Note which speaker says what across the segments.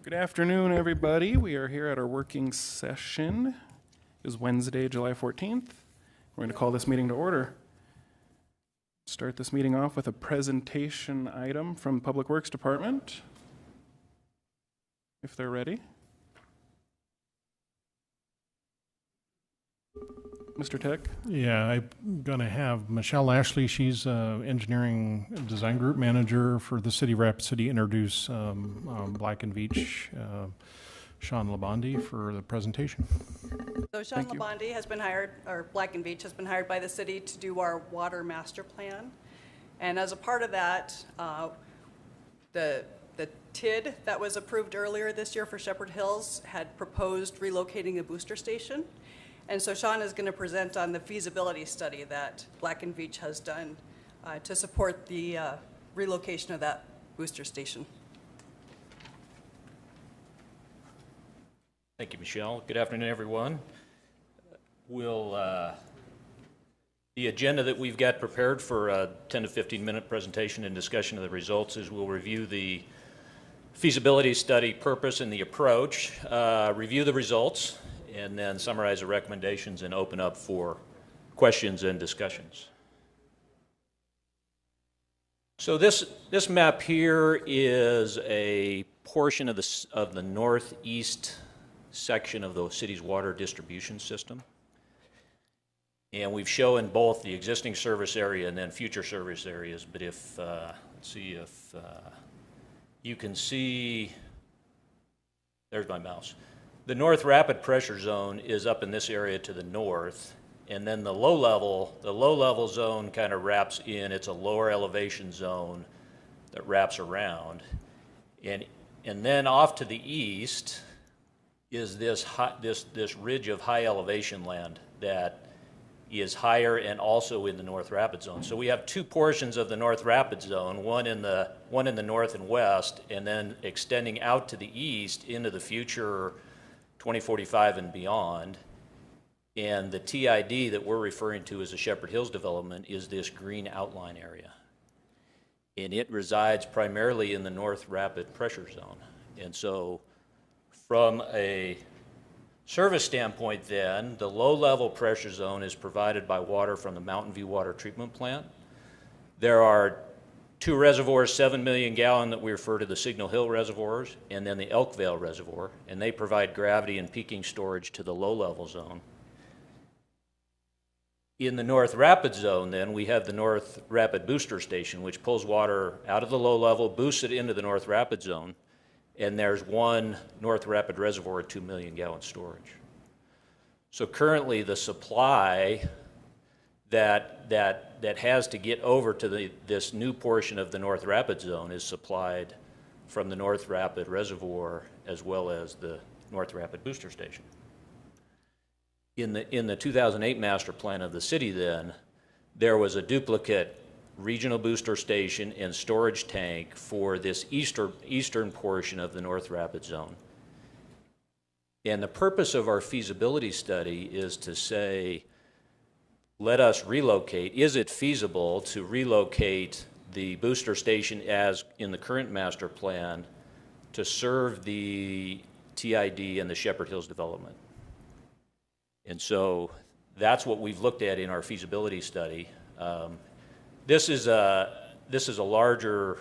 Speaker 1: Good afternoon, everybody. We are here at our working session. It is Wednesday, July 14th. We're going to call this meeting to order. Start this meeting off with a presentation item from Public Works Department, if they're ready. Mr. Tech?
Speaker 2: Yeah, I'm going to have Michelle Ashley. She's engineering design group manager for the City of Rapid City, introduce Black and Veatch, Sean Labonde for the presentation.
Speaker 3: So Sean Labonde has been hired, or Black and Veatch has been hired by the city to do our water master plan. And as a part of that, the TID that was approved earlier this year for Shepherd Hills had proposed relocating a booster station. And so Sean is going to present on the feasibility study that Black and Veatch has done to support the relocation of that booster station.
Speaker 4: Thank you, Michelle. Good afternoon, everyone. The agenda that we've got prepared for a 10 to 15 minute presentation and discussion of the results is we'll review the feasibility study purpose and the approach, review the results, and then summarize the recommendations and open up for questions and discussions. So this map here is a portion of the northeast section of the city's water distribution system. And we've shown both the existing service area and then future service areas. But if, let's see if you can see, there's my mouse. The North Rapid Pressure Zone is up in this area to the north, and then the low level zone kind of wraps in. It's a lower elevation zone that wraps around, and then off to the east is this ridge of high elevation land that is higher and also in the North Rapid Zone. So we have two portions of the North Rapid Zone, one in the north and west, and then extending out to the east into the future 2045 and beyond. And the TID that we're referring to as the Shepherd Hills development is this green outline area. And it resides primarily in the North Rapid Pressure Zone. And so from a service standpoint then, the low-level pressure zone is provided by water from the Mountain View Water Treatment Plant. There are two reservoirs, 7 million gallon, that we refer to the Signal Hill reservoirs, and then the Elkvale Reservoir, and they provide gravity and peaking storage to the low-level zone. In the North Rapid Zone, then, we have the North Rapid Booster Station, which pulls water out of the low level, boosts it into the North Rapid Zone, and there's one North Rapid Reservoir at 2 million gallon storage. So currently the supply that has to get over to this new portion of the North Rapid Zone is supplied from the North Rapid Reservoir as well as the North Rapid Booster Station. In the 2008 master plan of the city then, there was a duplicate regional booster station and storage tank for this eastern portion of the North Rapid Zone. And the purpose of our feasibility study is to say, let us relocate. Is it feasible to relocate the booster station as in the current master plan to serve the TID and the Shepherd Hills development? And so that's what we've looked at in our feasibility study. This is a larger,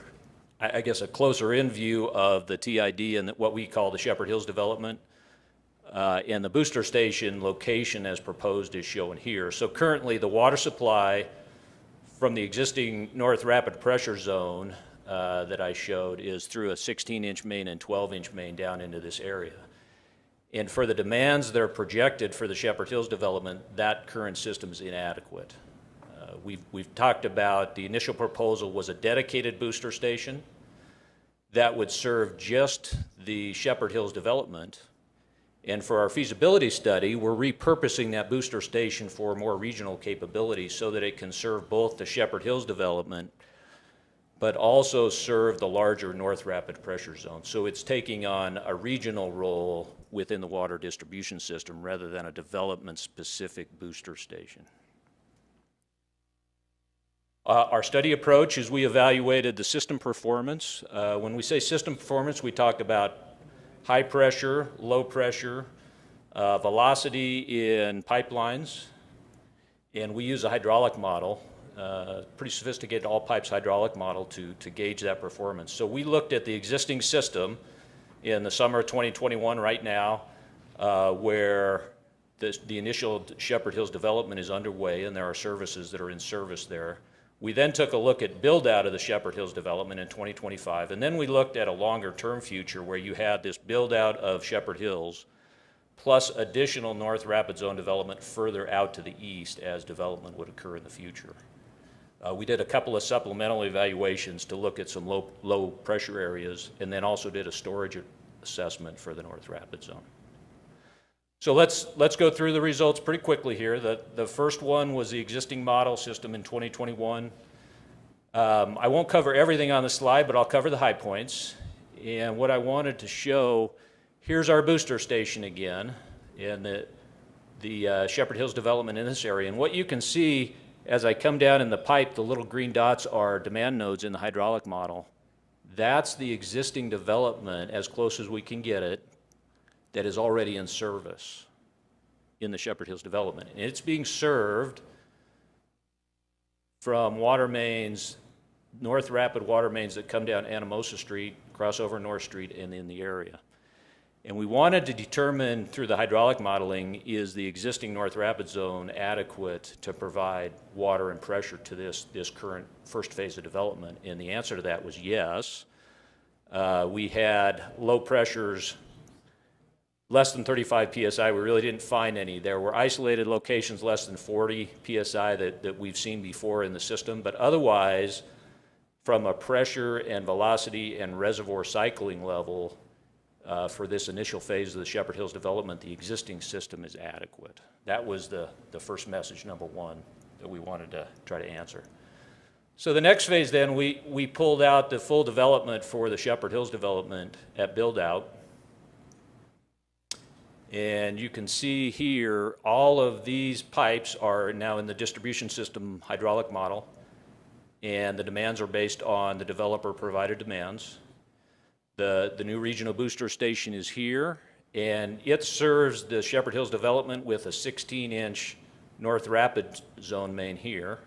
Speaker 4: I guess, a closer in view of the TID and what we call the Shepherd Hills development. And the booster station location as proposed is shown here. So currently the water supply from the existing North Rapid Pressure Zone that I showed is through a 16-inch main and 12-inch main down into this area. And for the demands that are projected for the Shepherd Hills development, that current system is inadequate. We've talked about the initial proposal was a dedicated booster station that would serve just the Shepherd Hills development. And for our feasibility study, we're repurposing that booster station for more regional capability so that it can serve both the Shepherd Hills development, but also serve the larger North Rapid Pressure Zone. So it's taking on a regional role within the water distribution system rather than a development-specific booster station. Our study approach is we evaluated the system performance. When we say system performance, we talk about high pressure, low pressure, velocity in pipelines, and we use a hydraulic model, pretty sophisticated all pipes hydraulic model to gauge that performance. So we looked at the existing system in the summer of 2021 right now, where the initial Shepherd Hills development is underway and there are services that are in service there. We then took a look at build out of the Shepherd Hills development in 2025, and then we looked at a longer term future where you had this build out of Shepherd Hills plus additional North Rapid Zone development further out to the east as development would occur in the future. We did a couple of supplemental evaluations to look at some low pressure areas, and then also did a storage assessment for the North Rapid Zone. So let's go through the results pretty quickly here. The first one was the existing model system in 2021. I won't cover everything on the slide, but I'll cover the high points. And what I wanted to show, here's our booster station again, and the Shepherd Hills development in this area. And what you can see as I come down in the pipe, the little green dots are demand nodes in the hydraulic model. That's the existing development, as close as we can get it, that is already in service in the Shepherd Hills development. And it's being served from water mains, North Rapid water mains that come down Anamosa Street, cross over North Street, and in the area. And we wanted to determine through the hydraulic modeling, is the existing North Rapid zone adequate to provide water and pressure to this current first phase of development? And the answer to that was yes. We had low pressures less than 35 psi. We really didn't find any. There were isolated locations less than 40 psi that we've seen before in the system, but otherwise, from a pressure and velocity and reservoir cycling level, for this initial phase of the Shepherd Hills development, the existing system is adequate. That was the first message, number one, that we wanted to try to answer. So the next phase then, we pulled out the full development for the Shepherd Hills development at build out. And you can see here, all of these pipes are now in the distribution system hydraulic model, and the demands are based on the developer provided demands. The new regional booster station is here, and it serves the Shepherd Hills development with a 16-inch North Rapid zone main here.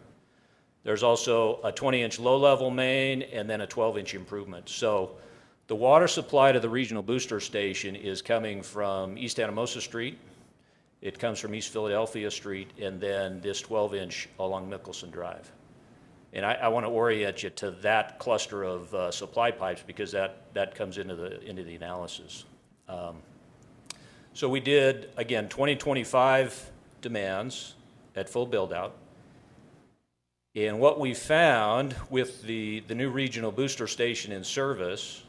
Speaker 4: There's also a 20-inch low-level main and then a 12-inch improvement. So the water supply to the regional booster station is coming from East Anamosa Street. It comes from East Philadelphia Street, and then this 12-inch along Mickelson Drive. And I want to orient you to that cluster of supply pipes because that comes into the analysis. So we did, again, 2025 demands at full build-out. And what we found with the new regional booster station in service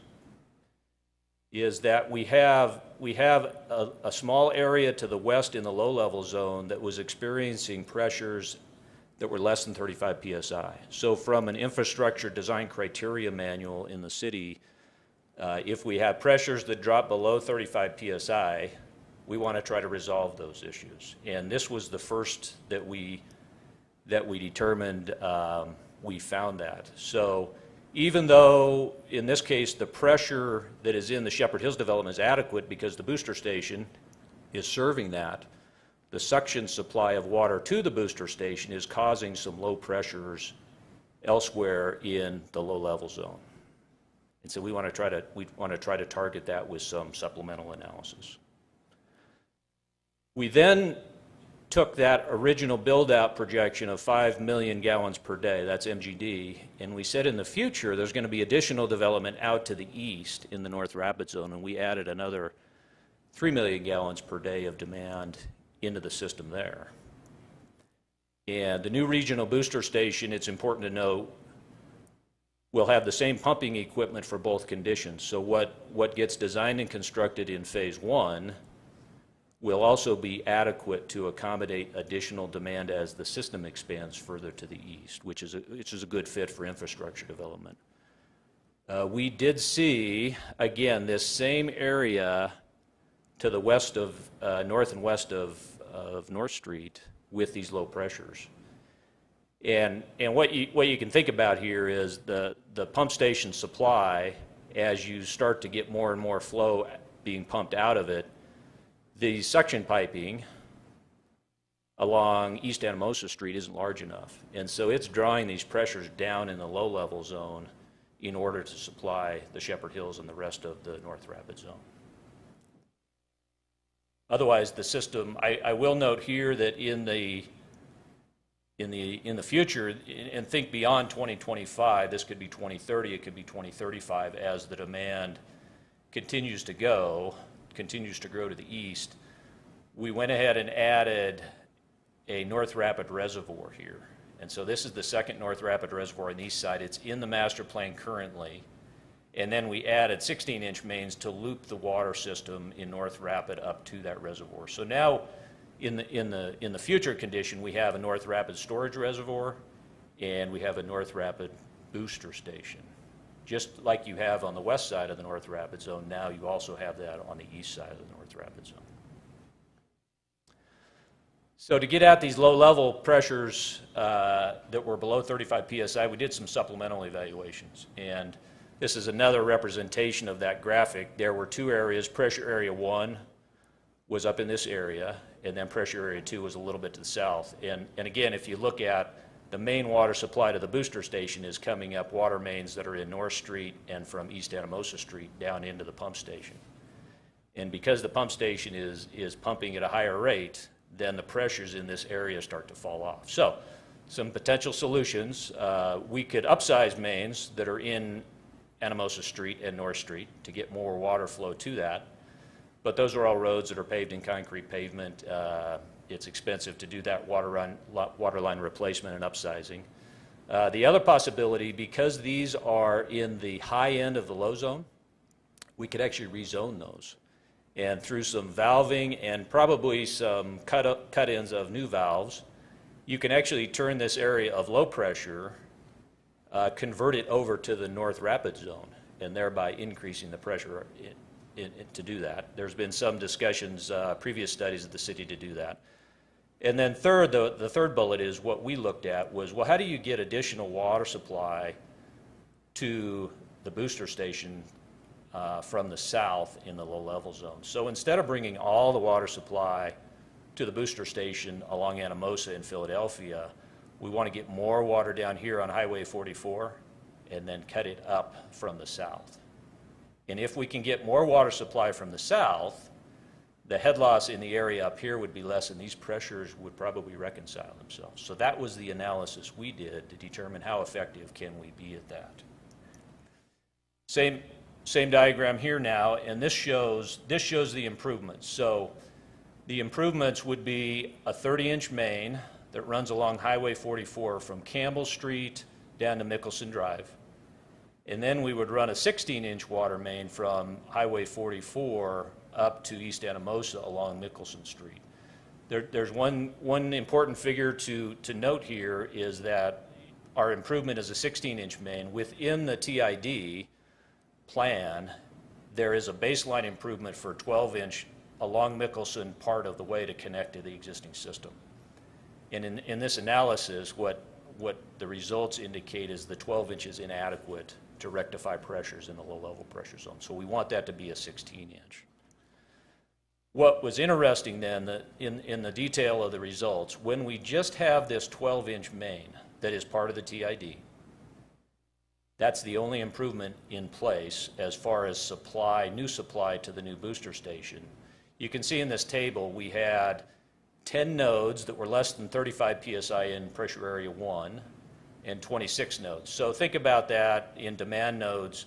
Speaker 4: is that we have a small area to the west in the low-level zone that was experiencing pressures that were less than 35 psi. So from an infrastructure design criteria manual in the city, if we have pressures that drop below 35 psi, we want to try to resolve those issues. And this was the first that we determined we found that. So even though, in this case, the pressure that is in the Shepherd Hills development is adequate because the booster station is serving that, the suction supply of water to the booster station is causing some low pressures elsewhere in the low-level zone. And so we want to try to target that with some supplemental analysis. We then took that original build-out projection of 5 million gallons per day, that's MGD, and we said in the future there's going to be additional development out to the east in the North Rapid zone, and we added another 3 million gallons per day of demand into the system there. And the new regional booster station, it's important to note, will have the same pumping equipment for both conditions. So what gets designed and constructed in phase one will also be adequate to accommodate additional demand as the system expands further to the east, which is a good fit for infrastructure development. We did see, again, this same area to the west of, north and west of North Street with these low pressures. And what you can think about here is the pump station supply, as you start to get more and more flow being pumped out of it, the suction piping along East Anamosa Street isn't large enough. And so it's drawing these pressures down in the low-level zone in order to supply the Shepherd Hills and the rest of the North Rapids zone. Otherwise, the system, I will note here that in the future, and think beyond 2025, this could be 2030, it could be 2035, as the demand continues to grow to the east, we went ahead and added a North Rapid reservoir here. And so this is the second North Rapid reservoir on the east side. It's in the master plan currently. And then we added 16-inch mains to loop the water system in North Rapid up to that reservoir. So now in the future condition, we have a North Rapid storage reservoir and we have a North Rapid booster station. Just like you have on the west side of the North Rapid zone, now you also have that on the east side of the North Rapid zone. So to get at these low-level pressures that were below 35 psi, we did some supplemental evaluations. And this is another representation of that graphic. There were two areas. Pressure area 1 was up in this area, and then pressure area 2 was a little bit to the south. And again, if you look at the main water supply to the booster station is coming up water mains that are in North Street and from East Anamosa Street down into the pump station. And because the pump station is pumping at a higher rate, then the pressures in this area start to fall off. So some potential solutions, we could upsize mains that are in Anamosa Street and North Street to get more water flow to that. But those are all roads that are paved in concrete pavement. It's expensive to do that water line replacement and upsizing. The other possibility, because these are in the high end of the low zone, we could actually rezone those. And through some valving and probably some cut-ins of new valves, you can actually turn this area of low pressure, convert it over to the North Rapid zone, and thereby increasing the pressure to do that. There's been some discussions, previous studies of the city to do that. And then third, the third bullet is what we looked at was, well, how do you get additional water supply to the booster station from the south in the low-level zone? So instead of bringing all the water supply to the booster station along Anamosa in Philadelphia, we want to get more water down here on Highway 44 and then cut it up from the south. And if we can get more water supply from the south, the head loss in the area up here would be less and these pressures would probably reconcile themselves. So that was the analysis we did to determine how effective can we be at that. Same diagram here now, and this shows the improvements. So the improvements would be a 30-inch main that runs along Highway 44 from Campbell Street down to Mickelson Drive. And then we would run a 16-inch water main from Highway 44 up to East Anamosa along Mickelson Street. There's one important figure to note here is that our improvement is a 16-inch main. Within the TID plan, there is a baseline improvement for 12-inch along Mickelson part of the way to connect to the existing system. And in this analysis, what the results indicate is the 12 inches inadequate to rectify pressures in the low-level pressure zone. So we want that to be a 16-inch. What was interesting then, in the detail of the results, when we just have this 12-inch main that is part of the TID, that's the only improvement in place as far as supply, new supply to the new booster station. You can see in this table we had 10 nodes that were less than 35 psi in pressure area 1 and 26 nodes. So think about that in demand nodes.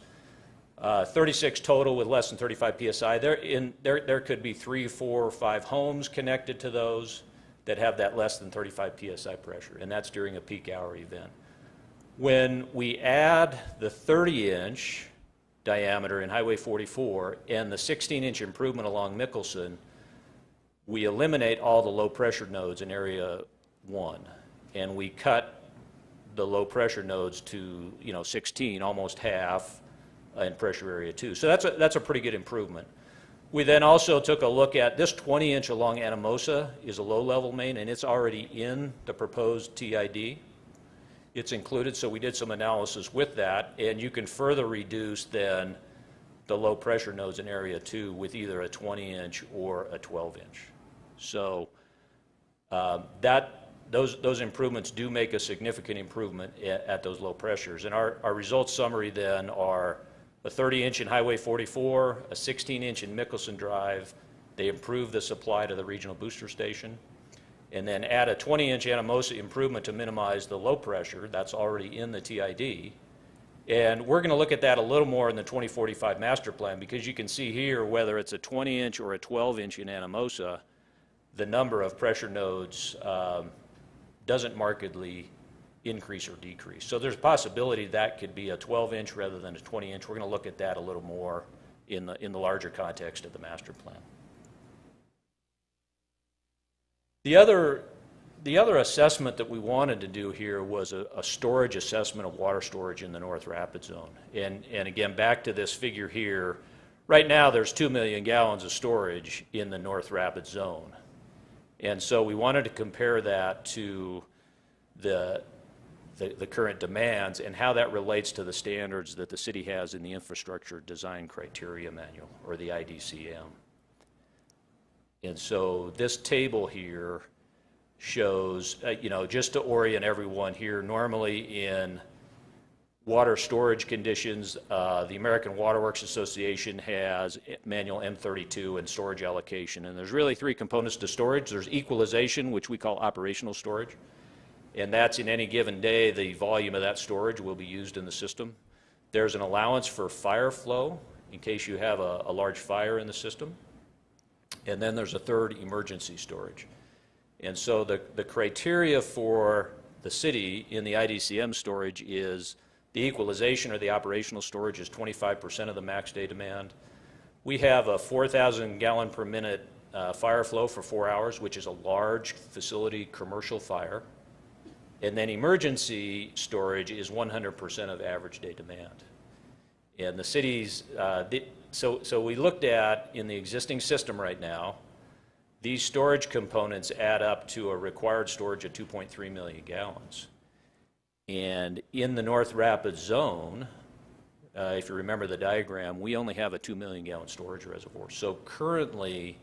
Speaker 4: 36 total with less than 35 psi. There could be 3, 4, or 5 homes connected to those that have that less than 35 psi pressure, and that's during a peak hour event. When we add the 30-inch diameter in Highway 44 and the 16-inch improvement along Mickelson, we eliminate all the low pressure nodes in area 1, and we cut the low pressure nodes to 16, almost half, in pressure area 2. So that's a pretty good improvement. We then also took a look at this 20-inch along Anamosa is a low-level main, and it's already in the proposed TID. It's included, so we did some analysis with that, and you can further reduce then the low pressure nodes in area 2 with either a 20-inch or a 12-inch. So those improvements do make a significant improvement at those low pressures. And our results summary then are a 30-inch in Highway 44, a 16-inch in Mickelson Drive. They improve the supply to the regional booster station. And then add a 20-inch Anamosa improvement to minimize the low pressure. That's already in the TID. And we're going to look at that a little more in the 2045 master plan, because you can see here, whether it's a 20-inch or a 12-inch in Anamosa, the number of pressure nodes doesn't markedly increase or decrease. So there's a possibility that could be a 12-inch rather than a 20-inch. We're going to look at that a little more in the larger context of the master plan. The other assessment that we wanted to do here was a storage assessment of water storage in the North Rapids zone. And again, back to this figure here, right now there's 2 million gallons of storage in the North Rapids zone. And so we wanted to compare that to the current demands and how that relates to the standards that the city has in the Infrastructure Design Criteria Manual, or the IDCM. And so this table here shows, just to orient everyone here, normally in water storage conditions, the American Water Works Association has Manual M32 and storage allocation. And there's really 3 components to storage. There's equalization, which we call operational storage. And that's in any given day, the volume of that storage will be used in the system. There's an allowance for fire flow in case you have a large fire in the system. And then there's a third, emergency storage. And so the criteria for the city in the IDCM storage is the equalization or the operational storage is 25% of the max day demand. We have a 4,000 gallon per minute fire flow for 4 hours, which is a large facility commercial fire. And then emergency storage is 100% of average day demand. And the cities, so we looked at, in the existing system right now, these storage components add up to a required storage of 2.3 million gallons. And in the North Rapids zone, if you remember the diagram, we only have a 2 million gallon storage reservoir. So currently,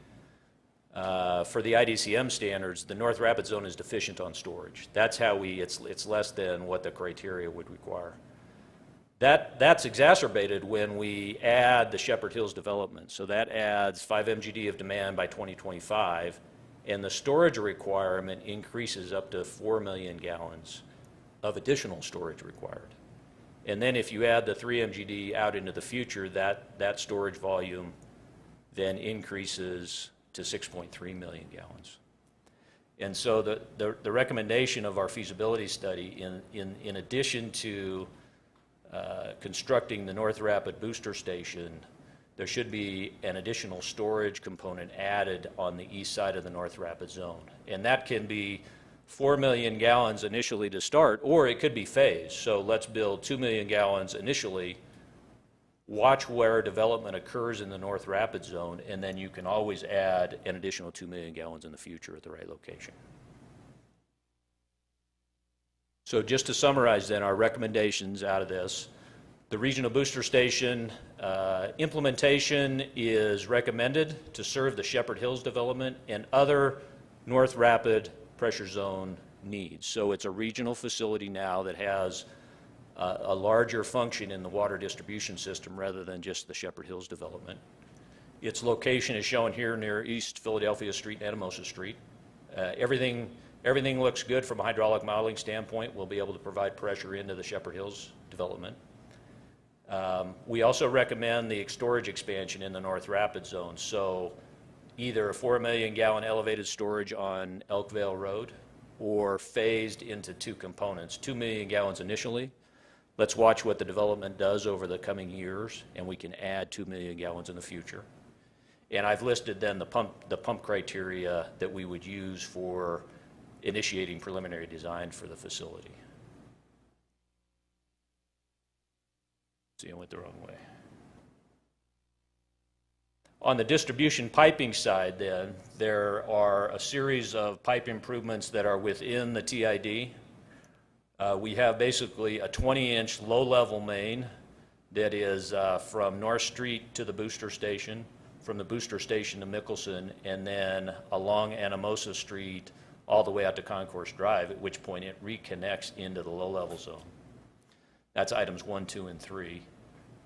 Speaker 4: for the IDCM standards, the North Rapids zone is deficient on storage. That's how it's less than what the criteria would require. That's exacerbated when we add the Shepherd Hills development. So that adds 5 MGD of demand by 2025, and the storage requirement increases up to 4 million gallons of additional storage required. And then if you add the 3 MGD out into the future, that storage volume then increases to 6.3 million gallons. And so the recommendation of our feasibility study, in addition to constructing the North Rapid booster station, there should be an additional storage component added on the east side of the North Rapid zone. And that can be 4 million gallons initially to start, or it could be phased. So let's build 2 million gallons initially, watch where development occurs in the North Rapid zone, and then you can always add an additional 2 million gallons in the future at the right location. So just to summarize then our recommendations out of this, the regional booster station implementation is recommended to serve the Shepherd Hills development and other North Rapid pressure zone needs. So it's a regional facility now that has a larger function in the water distribution system rather than just the Shepherd Hills development. Its location is shown here near East Philadelphia Street and Anamosa Street. Everything looks good from a hydraulic modeling standpoint. We'll be able to provide pressure into the Shepherd Hills development. We also recommend the storage expansion in the North Rapids zone. So either a 4 million gallon elevated storage on Elkvale Road or phased into 2 components, 2 million gallons initially. Let's watch what the development does over the coming years, and we can add 2 million gallons in the future. And I've listed then the pump criteria that we would use for initiating preliminary design for the facility. See, I went the wrong way. On the distribution piping side then, there are a series of pipe improvements that are within the TID. We have basically a 20-inch low-level main that is from North Street to the booster station, from the booster station to Mickelson, and then along Anamosa Street all the way out to Concourse Drive, at which point it reconnects into the low-level zone. That's items 1, 2, and 3.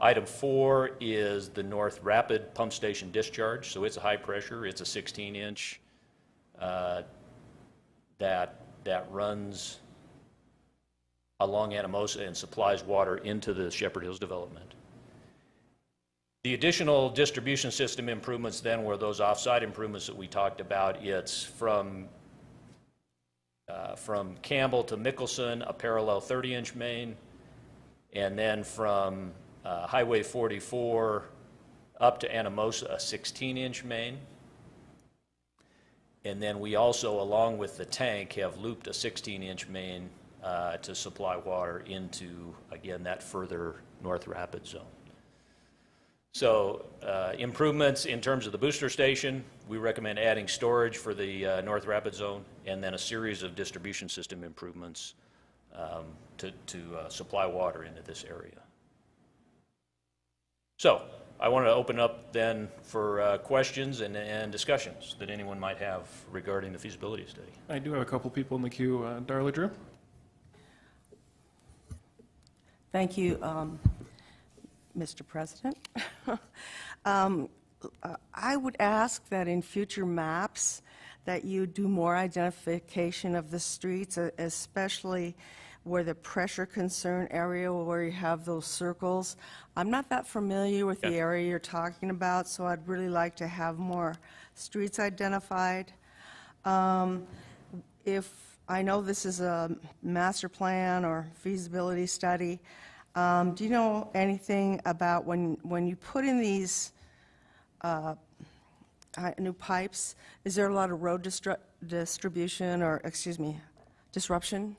Speaker 4: Item 4 is the North Rapid Pump Station discharge. So it's a high pressure. It's a 16-inch that runs along Anamosa and supplies water into the Shepherd Hills development. The additional distribution system improvements then were those offsite improvements that we talked about. It's from Campbell to Mickelson, a parallel 30-inch main, and then from Highway 44 up to Anamosa, a 16-inch main. And then we also, along with the tank, have looped a 16-inch main to supply water into, again, that further North Rapid zone. So improvements in terms of the booster station, we recommend adding storage for the North Rapid zone, and then a series of distribution system improvements to supply water into this area. So I want to open up then for questions and discussions that anyone might have regarding the feasibility study.
Speaker 1: I do have a couple people in the queue. Darla Drew?
Speaker 5: Thank you, Mr. President. I would ask that in future maps that you do more identification of the streets, especially where the pressure concern area where you have those circles. I'm not that familiar with the area you're talking about, so I'd really like to have more streets identified. If I know this is a master plan or feasibility study, do you know anything about when you put in these new pipes, is there a lot of road distribution or, disruption?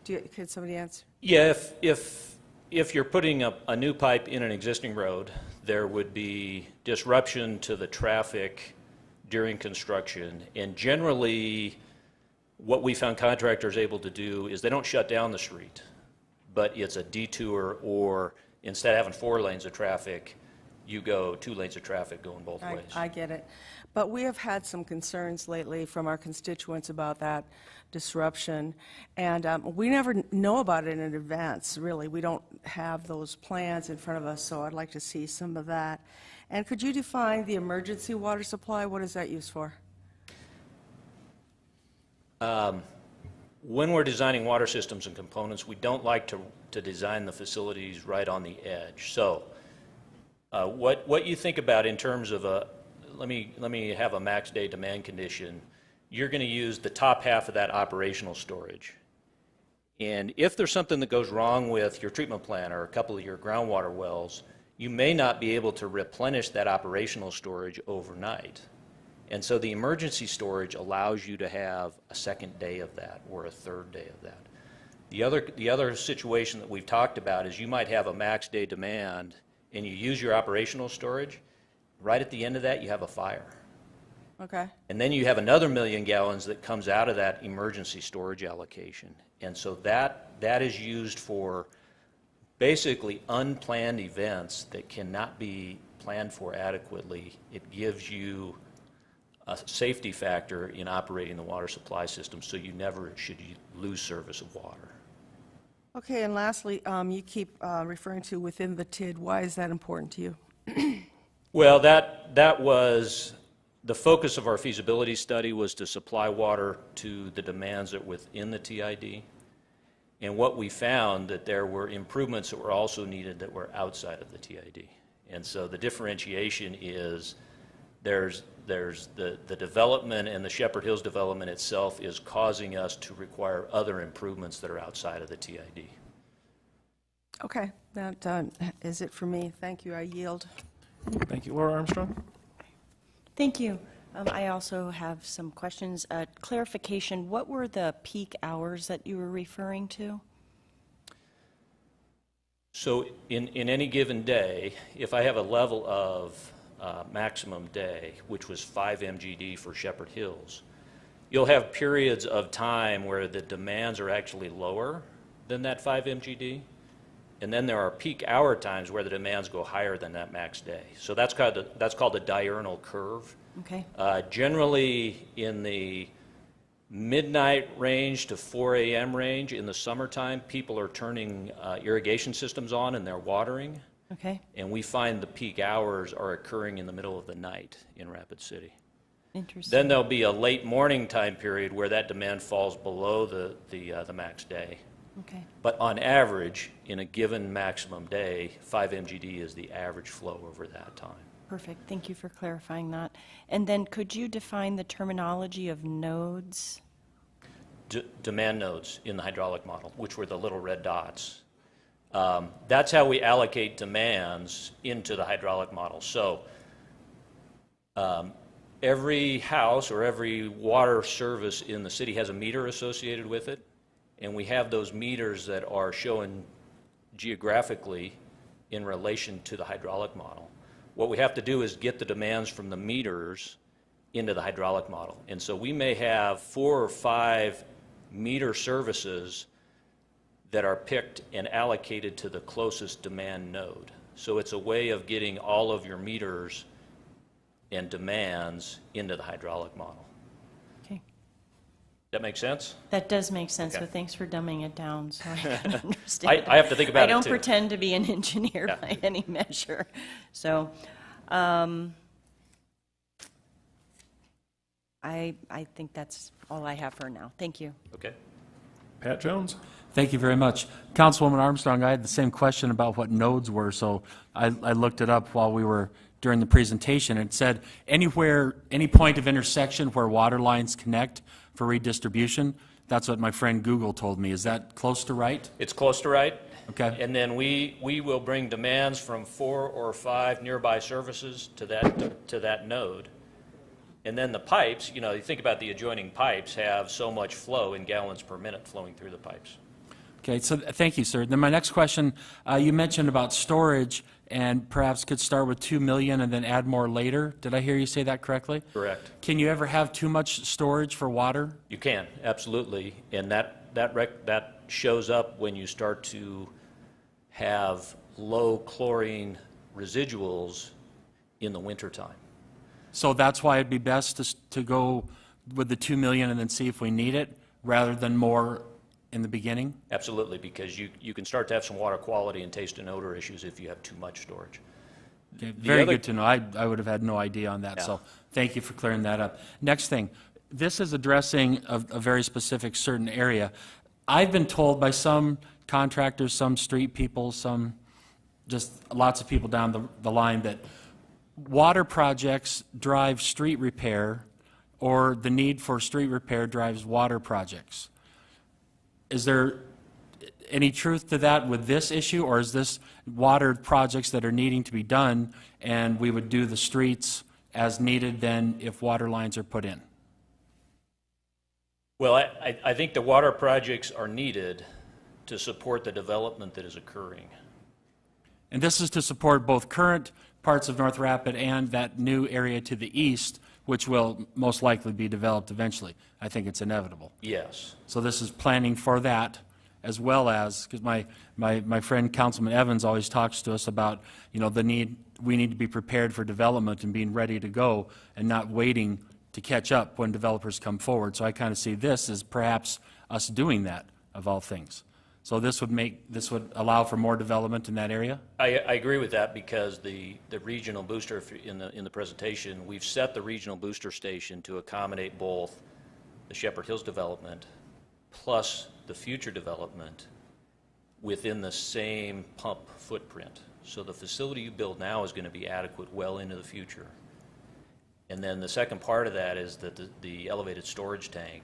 Speaker 5: Could somebody answer?
Speaker 4: Yeah, if you're putting a new pipe in an existing road, there would be disruption to the traffic during construction. And generally, what we found contractors able to do is they don't shut down the street, but it's a detour, or instead of having 4 lanes of traffic, you go 2 lanes of traffic going both ways.
Speaker 5: I get it. But we have had some concerns lately from our constituents about that disruption, and we never know about it in advance, really. We don't have those plans in front of us, so I'd like to see some of that. And could you define the emergency water supply? What is that used for?
Speaker 4: When we're designing water systems and components, we don't like to design the facilities right on the edge. So what you think about in terms of let me have a max day demand condition, you're going to use the top half of that operational storage. And if there's something that goes wrong with your treatment plant or a couple of your groundwater wells, you may not be able to replenish that operational storage overnight. And so the emergency storage allows you to have a second day of that or a third day of that. The other situation that we've talked about is you might have a max day demand and you use your operational storage. Right at the end of that, you have a fire.
Speaker 5: Okay.
Speaker 4: And then you have another 1 million gallons that comes out of that emergency storage allocation. And so that is used for basically unplanned events that cannot be planned for adequately. It gives you a safety factor in operating the water supply system, so you never should lose service of water.
Speaker 5: Okay, and lastly, you keep referring to within the TID. Why is that important to you?
Speaker 4: Well, that was the focus of our feasibility study, was to supply water to the demands that were within the TID. And what we found, that there were improvements that were also needed that were outside of the TID. And so the differentiation is there's the development, and the Shepherd Hills development itself is causing us to require other improvements that are outside of the TID.
Speaker 5: Okay, that is it for me. Thank you. I yield.
Speaker 1: Thank you. Laura Armstrong?
Speaker 6: Thank you. I also have some questions. Clarification, what were the peak hours that you were referring to?
Speaker 4: So in any given day, if I have a level of maximum day, which was 5 MGD for Shepherd Hills, you'll have periods of time where the demands are actually lower than that 5 MGD, And then there are peak hour times where the demands go higher than that max day. So that's called the diurnal curve.
Speaker 6: Okay.
Speaker 4: Generally in the midnight range to 4 a.m. range in the summertime, people are turning irrigation systems on and they're watering.
Speaker 6: Okay.
Speaker 4: And we find the peak hours are occurring in the middle of the night in Rapid City.
Speaker 6: Interesting.
Speaker 4: Then there'll be a late morning time period where that demand falls below the max day.
Speaker 6: Okay.
Speaker 4: But on average, in a given maximum day, 5 MGD is the average flow over that time.
Speaker 6: Perfect. Thank you for clarifying that. And then could you define the terminology of nodes?
Speaker 4: Demand nodes in the hydraulic model, which were the little red dots. That's how we allocate demands into the hydraulic model. So every house or every water service in the city has a meter associated with it, and we have those meters that are shown geographically in relation to the hydraulic model. What we have to do is get the demands from the meters into the hydraulic model. And so we may have 4 or 5 meter services that are picked and allocated to the closest demand node. So it's a way of getting all of your meters and demands into the hydraulic model.
Speaker 6: Okay.
Speaker 4: That make sense?
Speaker 6: That does make sense,
Speaker 4: Okay.
Speaker 6: but thanks for dumbing it down so I can understand.
Speaker 4: I have to think about it,
Speaker 6: I don't
Speaker 4: too.
Speaker 6: pretend to be an engineer
Speaker 4: Yeah.
Speaker 6: by any measure. So I think that's all I have for now. Thank you.
Speaker 4: Okay.
Speaker 1: Pat Jones?
Speaker 7: Thank you very much. Councilwoman Armstrong, I had the same question about what nodes were, so I looked it up while we were during the presentation. It said anywhere, any point of intersection where water lines connect for redistribution. That's what my friend Google told me. Is that close to right?
Speaker 4: It's close to right.
Speaker 7: Okay.
Speaker 4: And then we will bring demands from 4 or 5 nearby services to that node. And then the pipes, you think about the adjoining pipes have so much flow in gallons per minute flowing through the pipes.
Speaker 7: Okay, so thank you, sir. Then my next question, you mentioned about storage and perhaps could start with 2 million and then add more later. Did I hear you say that correctly?
Speaker 4: Correct.
Speaker 7: Can you ever have too much storage for water?
Speaker 4: You can, absolutely. And that shows up when you start to have low chlorine residuals in the wintertime.
Speaker 7: So that's why it'd be best to go with the 2 million and then see if we need it rather than more in the beginning?
Speaker 4: Absolutely, because you can start to have some water quality and taste and odor issues if you have too much storage.
Speaker 7: Okay, very
Speaker 4: other-
Speaker 7: good to know. I would have had no idea on that,
Speaker 4: Yeah.
Speaker 7: so thank you for clearing that up. Next thing, this is addressing a very specific certain area. I've been told by some contractors, some street people, some just lots of people down the line that water projects drive street repair, or the need for street repair drives water projects. Is there any truth to that with this issue, or is this water projects that are needing to be done, and we would do the streets as needed then if water lines are put in?
Speaker 4: Well, I think the water projects are needed to support the development that is occurring.
Speaker 7: And this is to support both current parts of North Rapid and that new area to the east, which will most likely be developed eventually. I think it's inevitable.
Speaker 4: Yes.
Speaker 7: So this is planning for that, as well as, because my friend Councilman Evans always talks to us about, we need to be prepared for development and being ready to go and not waiting to catch up when developers come forward. So I kind of see this as perhaps us doing that, of all things. So this would allow for more development in that area?
Speaker 4: I agree with that, because the regional booster in the presentation, we've set the regional booster station to accommodate both the Shepherd Hills development plus the future development within the same pump footprint. So the facility you build now is going to be adequate well into the future. And then the second part of that is that the elevated storage tank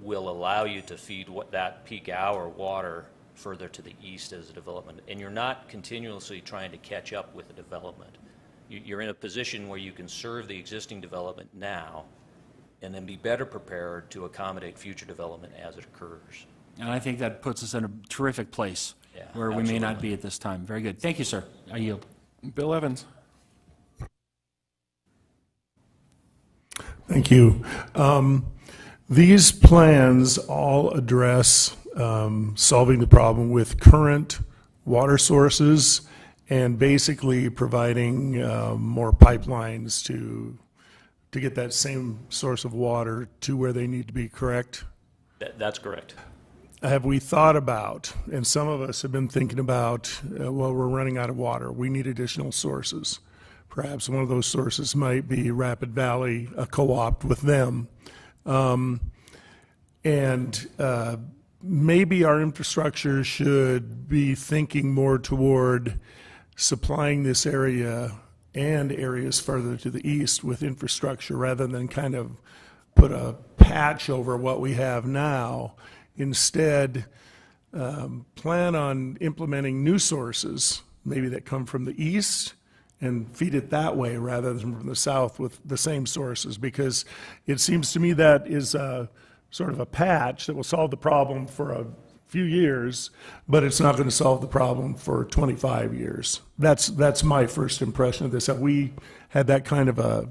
Speaker 4: will allow you to feed that peak hour water further to the east as a development. And you're not continuously trying to catch up with the development. You're in a position where you can serve the existing development now and then be better prepared to accommodate future development as it occurs.
Speaker 7: And I think that puts us in a terrific place where we may not be at this time. Very good. Thank you, sir. I yield.
Speaker 1: Bill Evans?
Speaker 8: Thank you. These plans all address solving the problem with current water sources and basically providing more pipelines to get that same source of water to where they need to be, correct?
Speaker 4: That's correct.
Speaker 8: Have we thought about, and some of us have been thinking about, well, we're running out of water. We need additional sources. Perhaps one of those sources might be Rapid Valley, a co-op with them. Maybe our infrastructure should be thinking more toward supplying this area and areas further to the east with infrastructure rather than kind of put a patch over what we have now. Instead, plan on implementing new sources, maybe that come from the east, and feed it that way rather than from the south with the same sources, because it seems to me that is sort of a patch that will solve the problem for a few years, but it's not going to solve the problem for 25 years. That's my first impression of this. Have we had that kind of a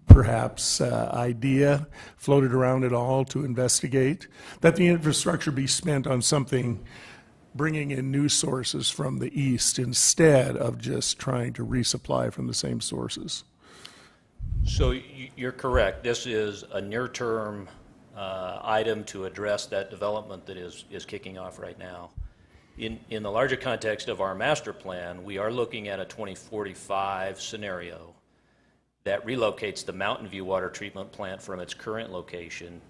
Speaker 8: perhaps idea floated around at all to investigate that the infrastructure be spent on something, bringing in new sources from the east instead of just trying to resupply from the same sources?
Speaker 4: So you're correct. This is a near-term item to address that development that is kicking off right now. In the larger context of our master plan, we are looking at a 2045 scenario that relocates the Mountain View water treatment plant from its current location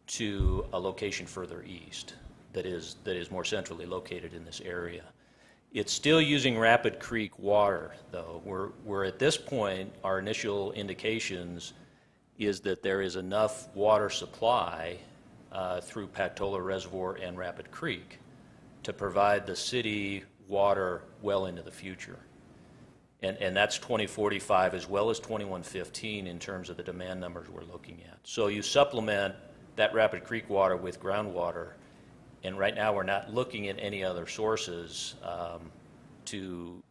Speaker 4: to a location further east that is more centrally located in this area. It's still using Rapid Creek water, though. We're at this point, our initial indications is that there is enough water supply through Pactola Reservoir and Rapid Creek to provide the city water well into the future. And that's 2045 as well as 2115 in terms of the demand numbers we're looking at. So you supplement that Rapid Creek water with groundwater, and right now we're not looking at any other sources to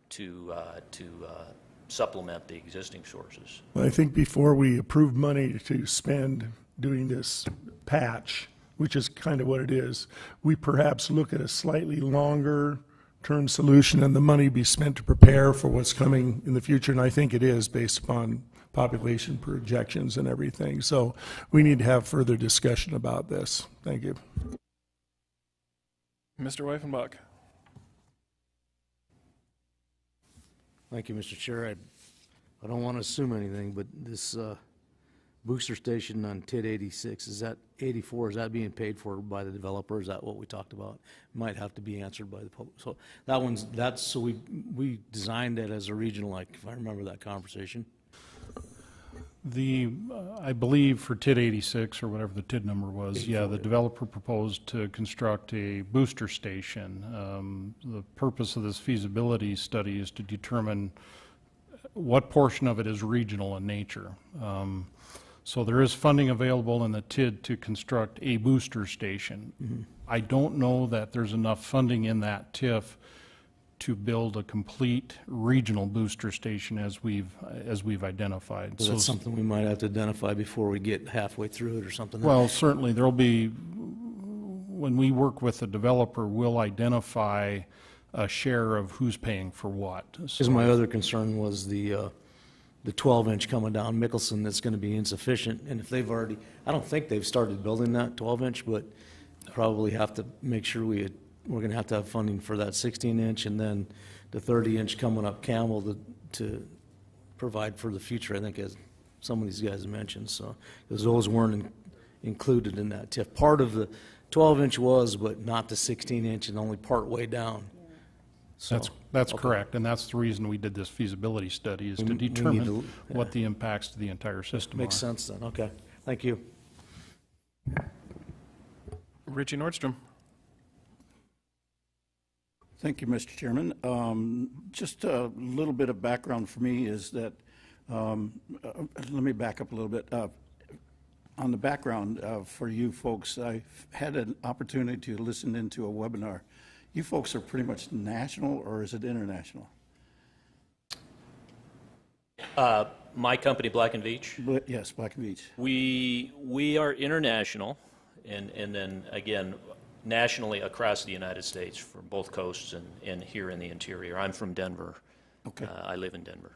Speaker 4: supplement the existing sources.
Speaker 8: Well, I think before we approve money to spend doing this patch, which is kind of what it is, we perhaps look at a slightly longer term solution and the money be spent to prepare for what's coming in the future. And I think it is based upon population projections and everything. So we need to have further discussion about this. Thank you.
Speaker 1: Mr. Weifenbach.
Speaker 9: Thank you, Mr. Chair. I don't want to assume anything, but this booster station on TID 86, is that 84, is that being paid for by the developer? Is that what we talked about? Might have to be answered by the public. So so we designed it as a regional, like, if I remember that conversation.
Speaker 2: I believe for TID 86, or whatever the TID number was, yeah, the developer proposed to construct a booster station. The purpose of this feasibility study is to determine what portion of it is regional in nature. So there is funding available in the TID to construct a booster station. Mm-hmm. I don't know that there's enough funding in that TIF to build a complete regional booster station as we've identified.
Speaker 9: So that's something we might have to identify before we get halfway through it or something.
Speaker 2: Well, certainly there'll be, when we work with the developer, we'll identify a share of who's paying for what.
Speaker 9: Because my other concern was the 12-inch coming down Mickelson that's going to be insufficient. And if they've already, I don't think they've started building that 12-inch, but probably have to make sure we're going to have funding for that 16-inch and then the 30-inch coming up Campbell to provide for the future, I think, as some of these guys mentioned. So, because those weren't included in that TIF. Part of the 12-inch was, but not the 16-inch and only part way down. So,
Speaker 2: that's
Speaker 9: okay.
Speaker 2: correct, and that's the reason we did this feasibility study, is to determine what the impacts to the entire system
Speaker 9: Makes
Speaker 2: are.
Speaker 9: sense then, okay. Thank you.
Speaker 1: Richie Nordstrom.
Speaker 10: Thank you, Mr. Chairman. Just a little bit of background for me is that, let me back up a little bit. On the background for you folks, I had an opportunity to listen into a webinar. You folks are pretty much national, or is it international?
Speaker 4: My company, Black & Veatch?
Speaker 10: Yes, Black & Veatch.
Speaker 4: We are international, and then again, nationally across the United States, from both coasts and here in the interior. I'm from Denver.
Speaker 10: Okay.
Speaker 4: I live in Denver.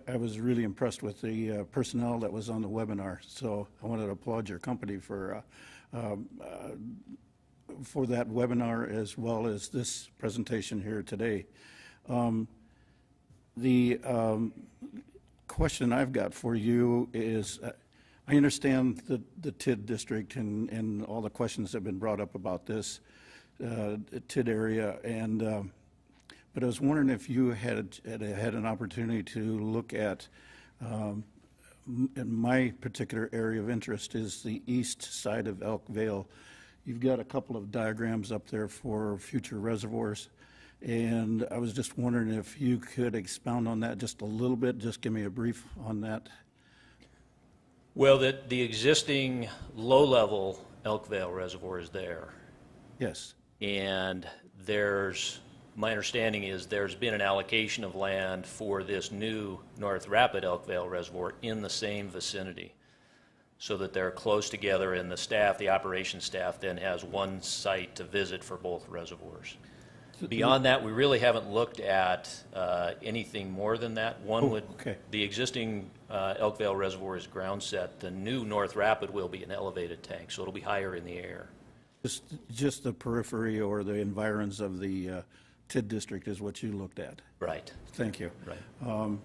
Speaker 10: I was really impressed with the personnel that was on the webinar, so I wanted to applaud your company for that webinar as well as this presentation here today. The question I've got for you is, I understand the TID district and all the questions that have been brought up about this TID area, and but I was wondering if you had an opportunity to look at, in my particular area of interest is the east side of Elk Vale. You've got a couple of diagrams up there for future reservoirs, and I was just wondering if you could expound on that just a little bit, just give me a brief on that.
Speaker 4: Well, the existing low-level Elk Vale Reservoir is there.
Speaker 10: Yes.
Speaker 4: And my understanding is there's been an allocation of land for this new North Rapid Elk Vale Reservoir in the same vicinity, so that they're close together, and the operations staff then has one site to visit for both reservoirs. Beyond that, we really haven't looked at anything more than that.
Speaker 10: Okay.
Speaker 4: The existing Elk Vale Reservoir is ground set. The new North Rapid will be an elevated tank, so it'll be higher in the air.
Speaker 10: Just the periphery or the environs of the TID district is what you looked at.
Speaker 4: Right.
Speaker 10: Thank you.
Speaker 4: Right.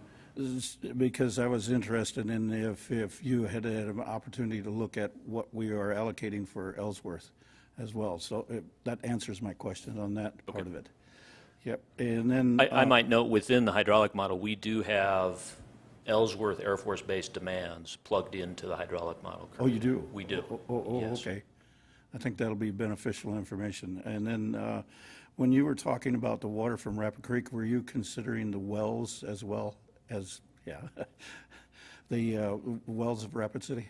Speaker 10: Because I was interested in if you had an opportunity to look at what we are allocating for Ellsworth as well. So that answers my question on that part of it. Yep. And then
Speaker 4: I might note, within the hydraulic model, we do have Ellsworth Air Force Base demands plugged into the hydraulic model.
Speaker 10: Oh, you do?
Speaker 4: We do.
Speaker 10: Yes. Okay. I think that'll be beneficial information. And then when you were talking about the water from Rapid Creek, were you considering the wells as well as, the wells of Rapid City?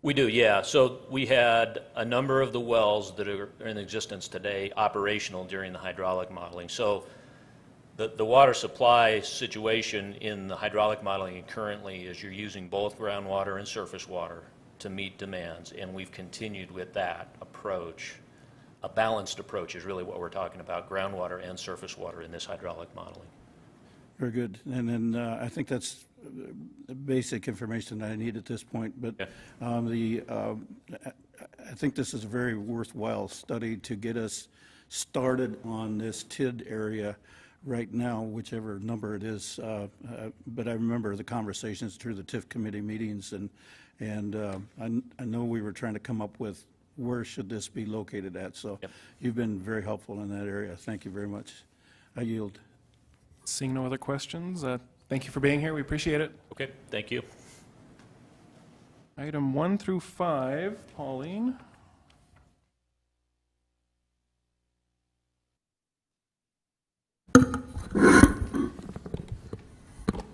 Speaker 4: We do, yeah. So we had a number of the wells that are in existence today operational during the hydraulic modeling. So the water supply situation in the hydraulic modeling currently is you're using both groundwater and surface water to meet demands, and we've continued with that approach. A balanced approach is really what we're talking about, groundwater and surface water in this hydraulic modeling.
Speaker 10: Very good. And then I think that's the basic information that I need at this point. But I think this is a very worthwhile study to get us started on this TID area right now, whichever number it is. But I remember the conversations through the TIF committee meetings, and I know we were trying to come up with where should this be located at. So you've been very helpful in that area. Thank you very much. I yield.
Speaker 1: Seeing no other questions, thank you for being here. We appreciate it.
Speaker 4: Okay, thank you.
Speaker 1: Item 1 through 5, Pauline.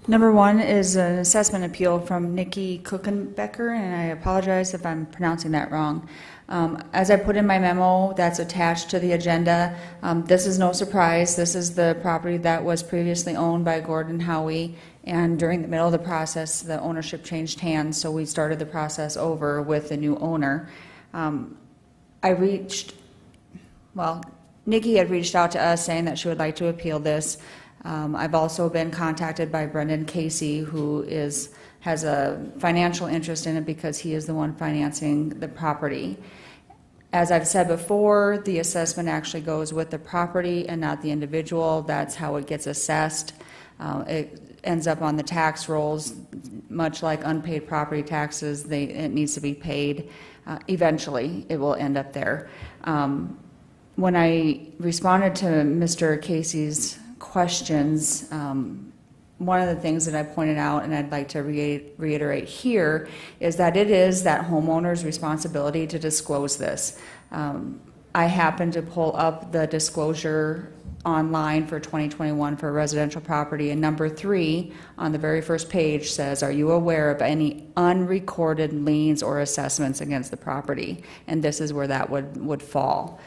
Speaker 11: Number 1 is an assessment appeal from Nikki Kuchenbecker, and I apologize if I'm pronouncing that wrong. As I put in my memo that's attached to the agenda, this is no surprise. This is the property that was previously owned by Gordon Howie, and during the middle of the process, the ownership changed hands, so we started the process over with the new owner. Nikki had reached out to us saying that she would like to appeal this. I've also been contacted by Brendan Casey, who has a financial interest in it because he is the one financing the property. As I've said before, the assessment actually goes with the property and not the individual. That's how it gets assessed. It ends up on the tax rolls, much like unpaid property taxes. It needs to be paid. Eventually, it will end up there. When I responded to Mr. Casey's questions, one of the things that I pointed out, and I'd like to reiterate here, is that it is that homeowner's responsibility to disclose this. I happened to pull up the disclosure online for 2021 for a residential property, and number 3 on the very first page says, "Are you aware of any unrecorded liens or assessments against the property?" And this is where that would fall.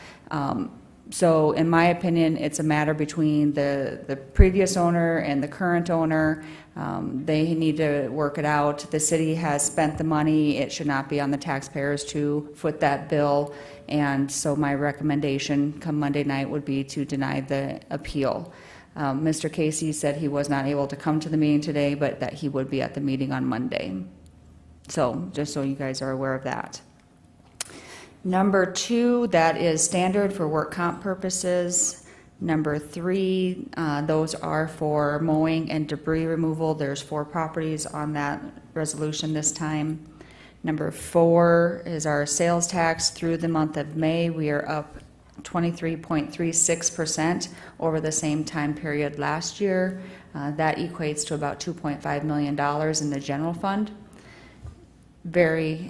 Speaker 11: So in my opinion, it's a matter between the previous owner and the current owner. They need to work it out. The city has spent the money. It should not be on the taxpayers to foot that bill. And so my recommendation come Monday night would be to deny the appeal. Mr. Casey said he was not able to come to the meeting today, but that he would be at the meeting on Monday. So just so you guys are aware of that. Number 2, that is standard for work comp purposes. Number 3, those are for mowing and debris removal. There's 4 properties on that resolution this time. Number 4 is our sales tax through the month of May. We are up 23.36% over the same time period last year. That equates to about $2.5 million in the general fund. Very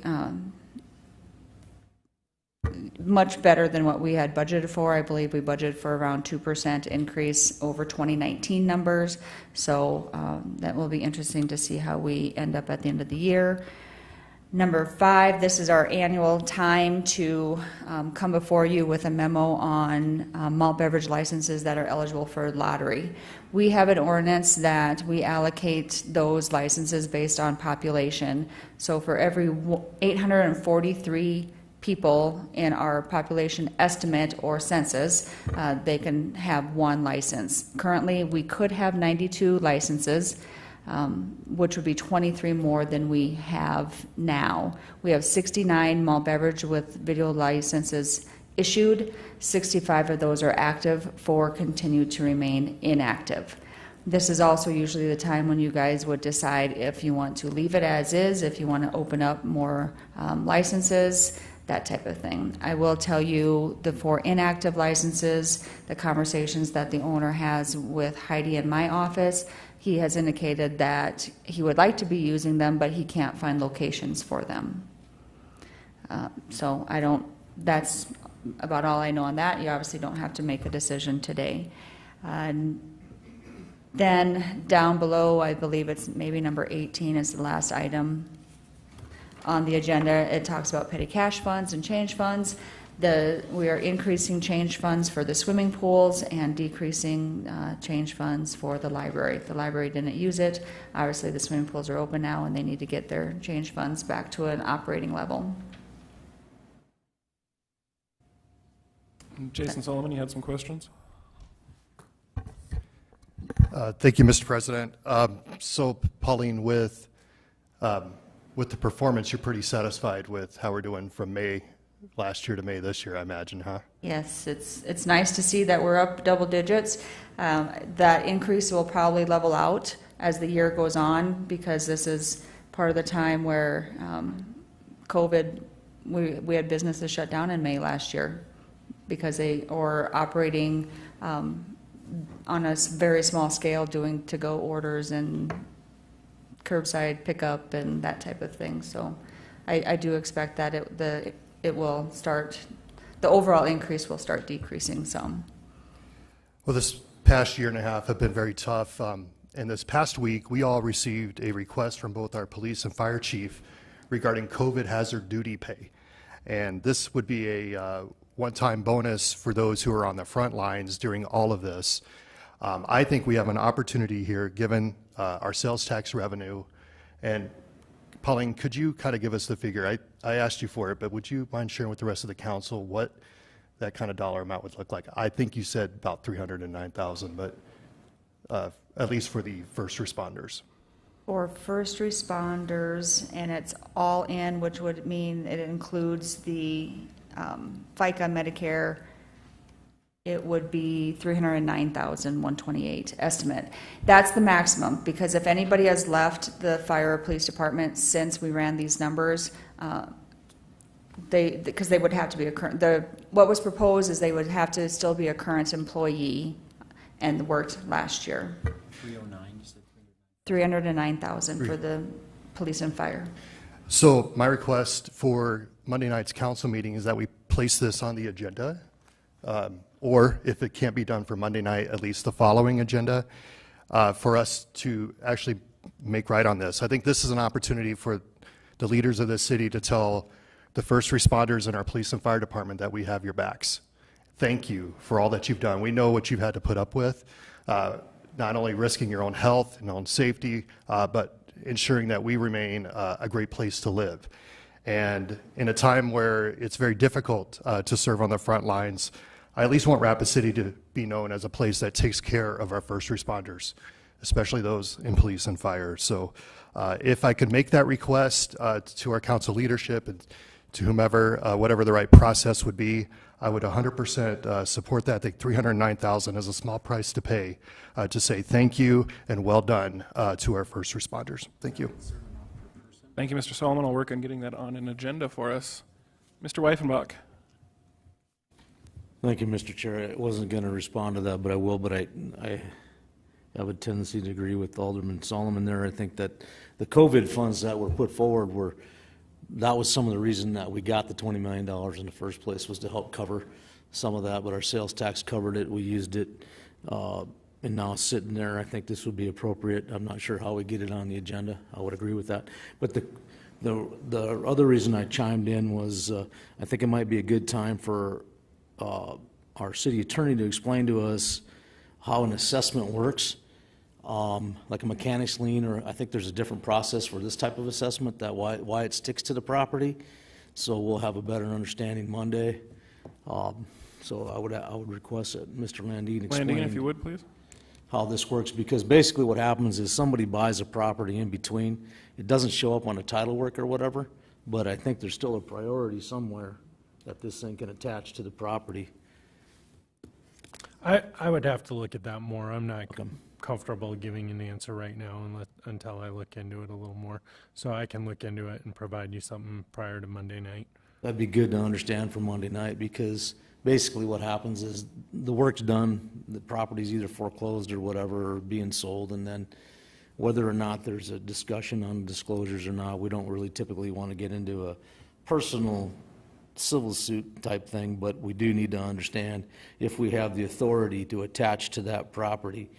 Speaker 11: much better than what we had budgeted for. I believe we budgeted for around 2% increase over 2019 numbers. So that will be interesting to see how we end up at the end of the year. Number 5, this is our annual time to come before you with a memo on malt beverage licenses that are eligible for lottery. We have an ordinance that we allocate those licenses based on population. So for every 843 people in our population estimate or census, they can have 1 license. Currently, we could have 92 licenses, which would be 23 more than we have now. We have 69 malt beverage with video licenses issued. 65 of those are active, 4 continue to remain inactive. This is also usually the time when you guys would decide if you want to leave it as is, if you want to open up more licenses, that type of thing. I will tell you the 4 inactive licenses, the conversations that the owner has with Heidi in my office, he has indicated that he would like to be using them, but he can't find locations for them. So that's about all I know on that. You obviously don't have to make a decision today. Then down below, I believe it's maybe number 18 is the last item on the agenda. It talks about petty cash funds and change funds. We are increasing change funds for the swimming pools and decreasing change funds for the library. The library didn't use it. Obviously, the swimming pools are open now and they need to get their change funds back to an operating level.
Speaker 1: Jason Solomon, you had some questions?
Speaker 12: Thank you, Mr. President. So, Pauline, with the performance, you're pretty satisfied with how we're doing from May last year to May this year, I imagine, huh?
Speaker 11: Yes, it's nice to see that we're up double digits. That increase will probably level out as the year goes on, because this is part of the time where COVID, we had businesses shut down in May last year because they were operating on a very small scale, doing to-go orders and curbside pickup and that type of thing. So I do expect that it will start, the overall increase will start decreasing some.
Speaker 12: Well, this past year and a half have been very tough. And this past week, we all received a request from both our police and fire chief regarding COVID hazard duty pay. And this would be a one-time bonus for those who are on the front lines during all of this. I think we have an opportunity here, given our sales tax revenue. And Pauline, could you kind of give us the figure? I asked you for it, but would you mind sharing with the rest of the council what that kind of dollar amount would look like? I think you said about $309,000, but at least for the first responders.
Speaker 11: For first responders, and it's all in, which would mean it includes the FICA, Medicare, it would be $309,128 estimate. That's the maximum, because if anybody has left the fire or police department since we ran these numbers, because they would have to be a current, what was proposed is they would have to still be a current employee and worked last year. 309,000 for the police and fire.
Speaker 12: So my request for Monday night's council meeting is that we place this on the agenda, or if it can't be done for Monday night, at least the following agenda, for us to actually make right on this. I think this is an opportunity for the leaders of this city to tell the first responders in our police and fire department that we have your backs. thank you for all that you've done. We know what you've had to put up with, not only risking your own health and own safety, but ensuring that we remain a great place to live. And in a time where it's very difficult to serve on the front lines, I at least want Rapid City to be known as a place that takes care of our first responders, especially those in police and fire. So if I could make that request to our council leadership and to whomever, whatever the right process would be, I would 100% support that. I think $309,000 is a small price to pay to say thank you and well done to our first responders. Thank you.
Speaker 1: Thank you, Mr. Solomon. I'll work on getting that on an agenda for us. Mr. Weifenbach.
Speaker 9: Thank you, Mr. Chair. I wasn't going to respond to that, but I will. But I have a tendency to agree with Alderman Solomon there. I think that the COVID funds that were put forward that was some of the reason that we got the $20 million in the first place, was to help cover some of that. But our sales tax covered it. We used it, and now it's sitting there. I think this would be appropriate. I'm not sure how we get it on the agenda. I would agree with that. But the other reason I chimed in was I think it might be a good time for our city attorney to explain to us how an assessment works, like a mechanic's lien, or I think there's a different process for this type of assessment, that why it sticks to the property. So we'll have a better understanding Monday. So I would request that Mr. Landine explain.
Speaker 1: Landine, if you would, please.
Speaker 9: How this works, because basically what happens is somebody buys a property in between. It doesn't show up on a title work or whatever, but I think there's still a priority somewhere that this thing can attach to the property.
Speaker 13: I would have to look at that more. I'm not comfortable giving an answer right now until I look into it a little more. So I can look into it and provide you something prior to Monday night.
Speaker 9: That'd be good to understand for Monday night, because basically what happens is the work's done, the property's either foreclosed or whatever, or being sold, and then whether or not there's a discussion on disclosures or not, we don't really typically want to get into a personal civil suit type thing, but we do need to understand if we have the authority to attach to that property,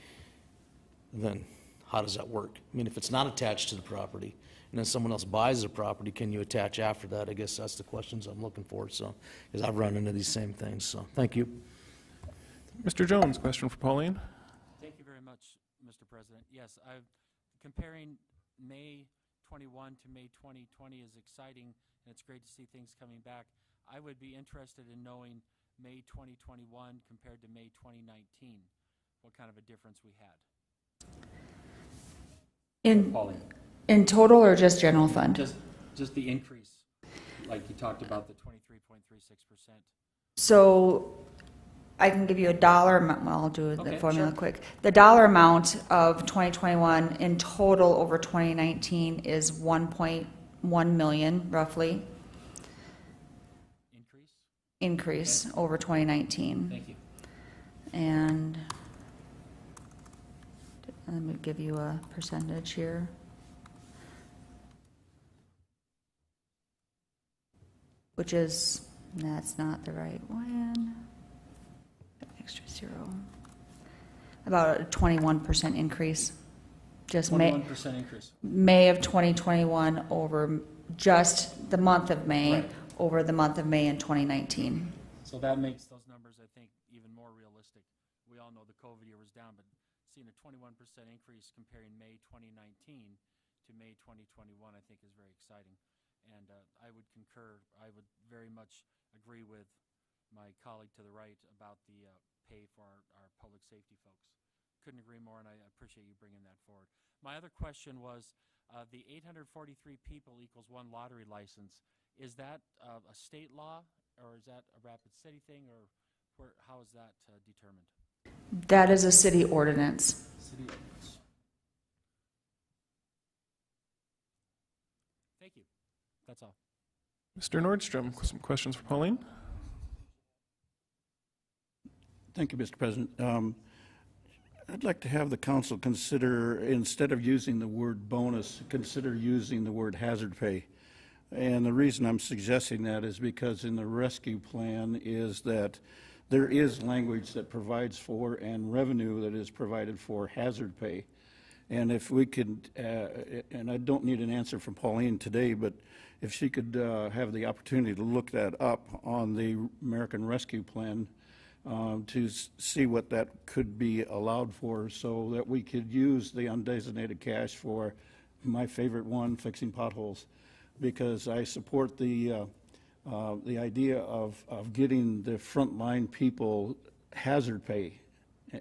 Speaker 9: then how does that work? I mean, if it's not attached to the property and then someone else buys the property, can you attach after that? I guess that's the questions I'm looking for, so, because I've run into these same things, so thank you.
Speaker 1: Mr. Jones, question for Pauline.
Speaker 7: Thank you very much, Mr. President. Yes, comparing May 21 to May 2020 is exciting, and it's great to see things coming back. I would be interested in knowing May 2021 compared to May 2019, what kind of a difference we had. Pauline.
Speaker 11: In total or just general fund?
Speaker 7: Just the increase, like you talked about, the 23.36%.
Speaker 11: So I can give you a dollar amount. Well, I'll do the formula
Speaker 7: sure.
Speaker 11: quick. The dollar amount of 2021 in total over 2019 is 1.1 million, roughly. Increase okay. Over 2019.
Speaker 7: Thank you.
Speaker 11: And let me give you a percentage here. Which is, that's not the right one. Extra zero. About a 21% increase. Just
Speaker 7: 21% increase.
Speaker 11: May of 2021 over just the month of May,
Speaker 7: right.
Speaker 11: Over the month of May in 2019.
Speaker 7: So that makes those numbers, I think, even more realistic. We all know the COVID year was down, but seeing a 21% increase comparing May 2019 to May 2021, I think is very exciting. And I would concur, I would very much agree with my colleague to the right about the pay for our public safety folks. Couldn't agree more, and I appreciate you bringing that forward. My other question was, the 843 people equals one lottery license. Is that a state law, or is that a Rapid City thing, or how is that determined?
Speaker 11: That is a city ordinance.
Speaker 7: City ordinance. Thank you. That's all.
Speaker 1: Mr. Nordstrom, some questions for Pauline?
Speaker 10: Thank you, Mr. President. I'd like to have the council consider, instead of using the word bonus, consider using the word hazard pay. And the reason I'm suggesting that is because in the rescue plan is that there is language that provides for and revenue that is provided for hazard pay. And if we could, and I don't need an answer from Pauline today, but if she could have the opportunity to look that up on the American Rescue Plan to see what that could be allowed for so that we could use the undesignated cash for my favorite one, fixing potholes, because I support the idea of getting the frontline people hazard pay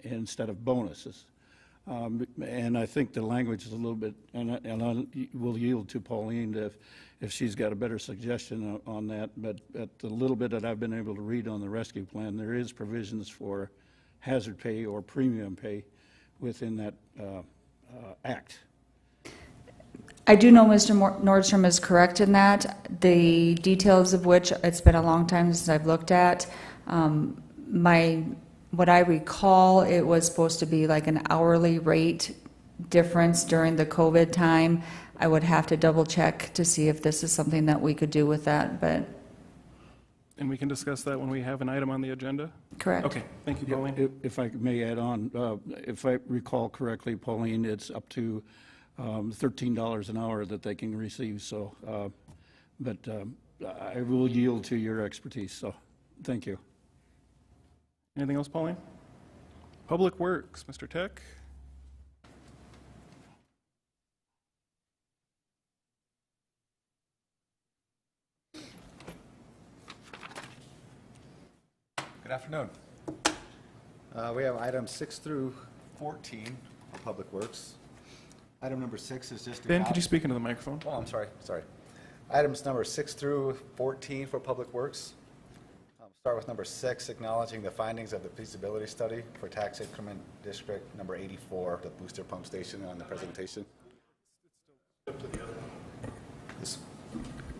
Speaker 10: instead of bonuses. And I think the language is a little bit, and I will yield to Pauline if she's got a better suggestion on that, but at the little bit that I've been able to read on the rescue plan, there is provisions for hazard pay or premium pay within that act.
Speaker 11: I do know Mr. Nordstrom is correct in that, the details of which it's been a long time since I've looked at. What I recall, it was supposed to be like an hourly rate difference during the COVID time. I would have to double check to see if this is something that we could do with that, but.
Speaker 1: And we can discuss that when we have an item on the agenda?
Speaker 11: Correct.
Speaker 1: Okay, thank you, Pauline.
Speaker 10: Yeah, if I may add on, if I recall correctly, Pauline, it's up to $13 an hour that they can receive. So, but I will yield to your expertise. So, thank you.
Speaker 1: Anything else, Pauline? Public Works, Mr. Tech.
Speaker 14: Good afternoon. We have items 6 through 14 for Public Works. Item number 6 is just...
Speaker 1: Ben, could you speak into the microphone?
Speaker 14: Oh, I'm sorry. Items number 6 through 14 for Public Works. Start with number 6, acknowledging the findings of the feasibility study for tax increment district number 84, the booster pump station on the presentation.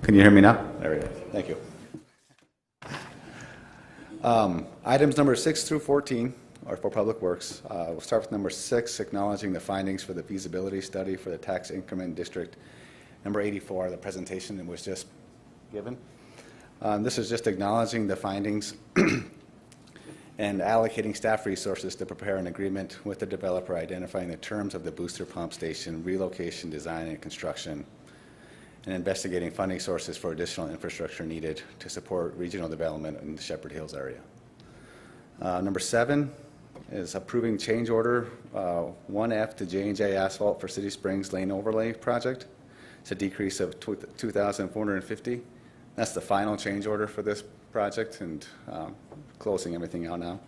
Speaker 14: Can you hear me now? There we go. Thank you. Items number 6 through 14 are for Public Works. We'll start with number 6, acknowledging the findings for the feasibility study for the tax increment district number 84, the presentation that was just given. This is just acknowledging the findings and allocating staff resources to prepare an agreement with the developer identifying the terms of the booster pump station relocation, design, and construction, and investigating funding sources for additional infrastructure needed to support regional development in the Shepherd Hills area. Number 7 is approving change order 1F to J&J Asphalt for City Springs Lane Overlay Project. It's a decrease of $2,450. That's the final change order for this project, and closing everything out now.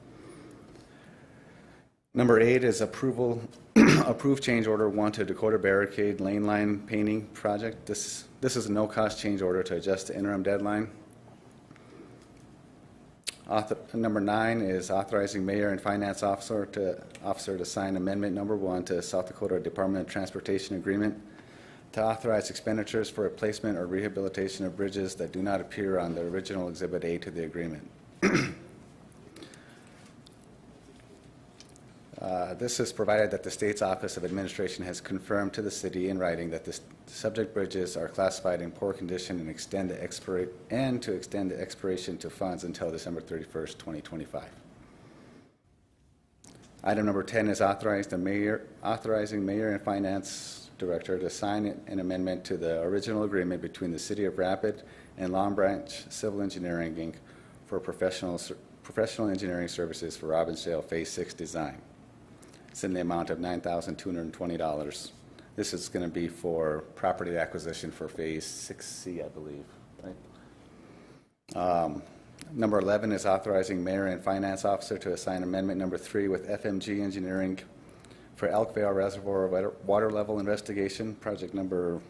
Speaker 14: Number 8 is approve change order 1 to Dakota Barricade Lane Line Painting Project. This is a no-cost change order to adjust the interim deadline. Number 9 is authorizing mayor and finance officer to sign amendment number 1 to South Dakota Department of Transportation agreement to authorize expenditures for replacement or rehabilitation of bridges that do not appear on the original Exhibit A to the agreement. This is provided that the state's Office of Administration has confirmed to the city in writing that the subject bridges are classified in poor condition and to extend the expiration to funds until December 31st, 2025. Item number 10 is authorizing mayor and finance director to sign an amendment to the original agreement between the City of Rapid and Long Branch Civil Engineering, Inc. for professional engineering services for Robbinsdale Phase 6 design. It's in the amount of $9,220. This is going to be for property acquisition for Phase 6C, I believe, right? Number 11 is authorizing mayor and finance officer to assign amendment number 3 with FMG Engineering for Elkvale Reservoir water level investigation, project number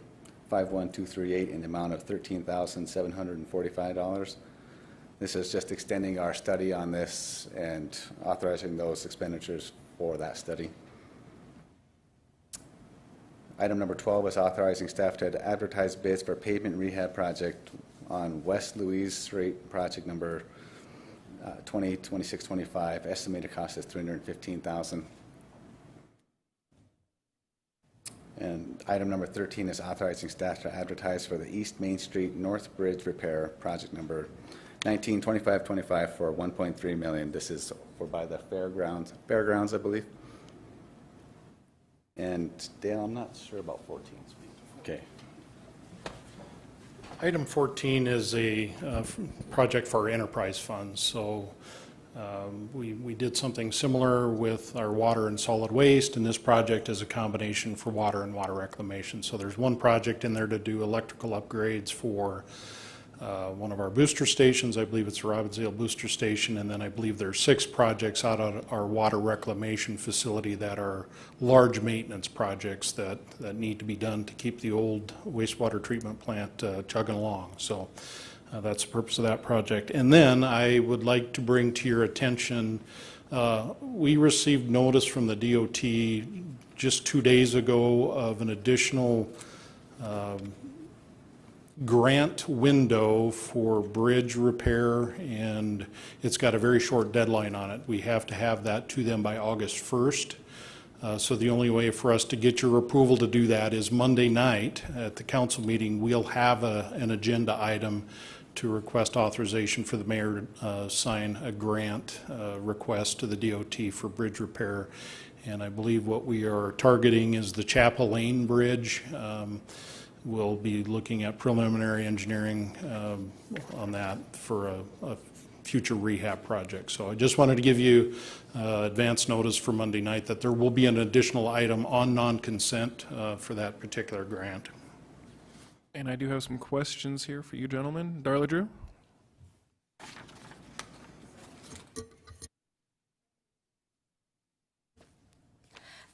Speaker 14: 51238, in the amount of $13,745. This is just extending our study on this and authorizing those expenditures for that study. Item number 12 is authorizing staff to advertise bids for pavement rehab project on West Louise Street, project number 202625. Estimated cost is $315,000. And item number 13 is authorizing staff to advertise for the East Main Street North Bridge repair, project number 192525, for $1.3 million. This is for by the fairgrounds, I believe. And Dale, I'm not sure about 14. Okay.
Speaker 2: Item 14 is a project for our enterprise funds. So We did something similar with our water and solid waste, and this project is a combination for water and water reclamation. So there's one project in there to do electrical upgrades for one of our booster stations. I believe it's the Robbinsdale Booster Station, and then I believe there's 6 projects out of our water reclamation facility that are large maintenance projects that need to be done to keep the old wastewater treatment plant chugging along. So that's the purpose of that project. And then I would like to bring to your attention, we received notice from the DOT just 2 days ago of an additional grant window for bridge repair, and it's got a very short deadline on it. We have to have that to them by August 1st. So the only way for us to get your approval to do that is Monday night at the council meeting. We'll have an agenda item to request authorization for the mayor to sign a grant request to the DOT for bridge repair. And I believe what we are targeting is the Chapel Lane Bridge. We'll be looking at preliminary engineering on that for a future rehab project. So I just wanted to give you advance notice for Monday night that there will be an additional item on non-consent for that particular grant.
Speaker 1: And I do have some questions here for you gentlemen. Darla Drew?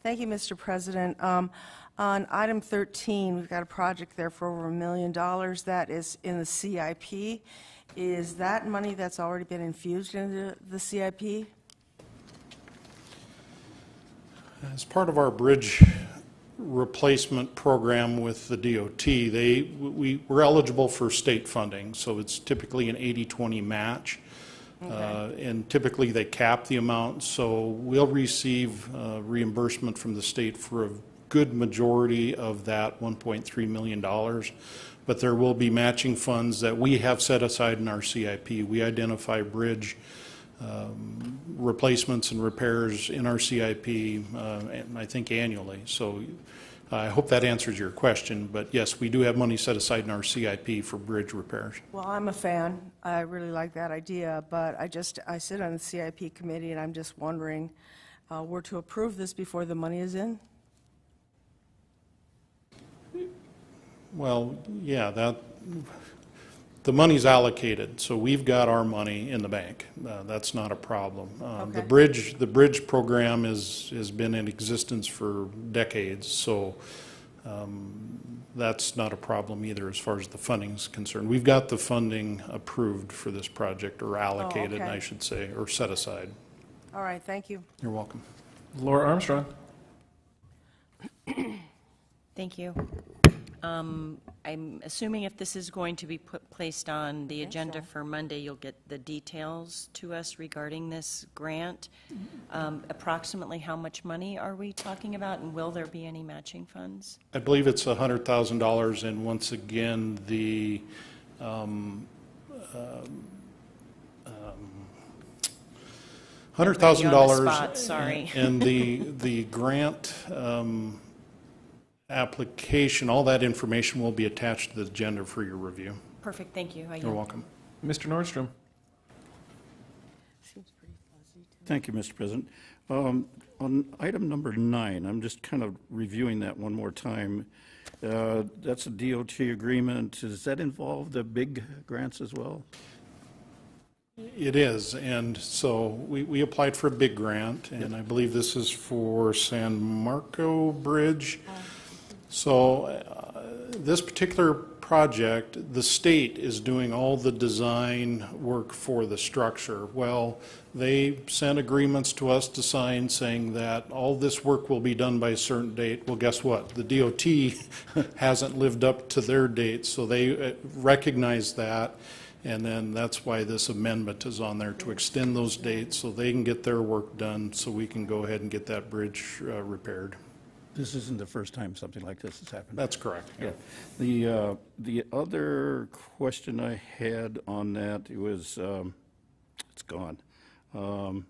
Speaker 5: Thank you, Mr. President. On item 13, we've got a project there for over $1 million. That is in the CIP. Is that money that's already been infused into the CIP?
Speaker 2: As part of our bridge replacement program with the DOT, we're eligible for state funding, so it's typically an 80-20 match. Okay. And typically they cap the amount, so we'll receive reimbursement from the state for a good majority of that $1.3 million, but there will be matching funds that we have set aside in our CIP. We identify bridge replacements and repairs in our CIP, and I think annually. So I hope that answers your question, but yes, we do have money set aside in our CIP for bridge repairs.
Speaker 5: Well, I'm a fan. I really like that idea, but I sit on the CIP committee, and I'm just wondering, we're to approve this before the money is in?
Speaker 2: Well, yeah, the money's allocated, so we've got our money in the bank. That's not a problem.
Speaker 5: Okay.
Speaker 2: The bridge program has been in existence for decades, so that's not a problem either as far as the funding is concerned. We've got the funding approved for this project, or allocated,
Speaker 5: okay.
Speaker 2: I should say, or set aside.
Speaker 5: All right, thank you.
Speaker 2: You're welcome.
Speaker 1: Laura Armstrong?
Speaker 6: Thank you. I'm assuming if this is going to be placed on the agenda for Monday, you'll get the details to us regarding this grant. Approximately how much money are we talking about, and will there be any matching funds?
Speaker 2: I believe it's $100,000, and once again, the $100,000.
Speaker 6: Sorry.
Speaker 2: And the grant application, all that information will be attached to the agenda for your review.
Speaker 6: Perfect, thank you.
Speaker 2: You're welcome.
Speaker 1: Mr. Nordstrom?
Speaker 10: Thank you, Mr. President. On item number 9, I'm just kind of reviewing that one more time. That's a DOT agreement. Does that involve the big grants as well?
Speaker 2: It is, and so we applied for a big grant, and I believe this is for San Marco Bridge. So this particular project, the state is doing all the design work for the structure. Well, they sent agreements to us to sign saying that all this work will be done by a certain date. Well, guess what? The DOT hasn't lived up to their date, so they recognize that, and then that's why this amendment is on there, to extend those dates so they can get their work done, so we can go ahead and get that bridge repaired.
Speaker 10: This isn't the first time something like this has happened.
Speaker 2: That's correct.
Speaker 10: Yeah. The other question I had on that was, it's gone. Oh,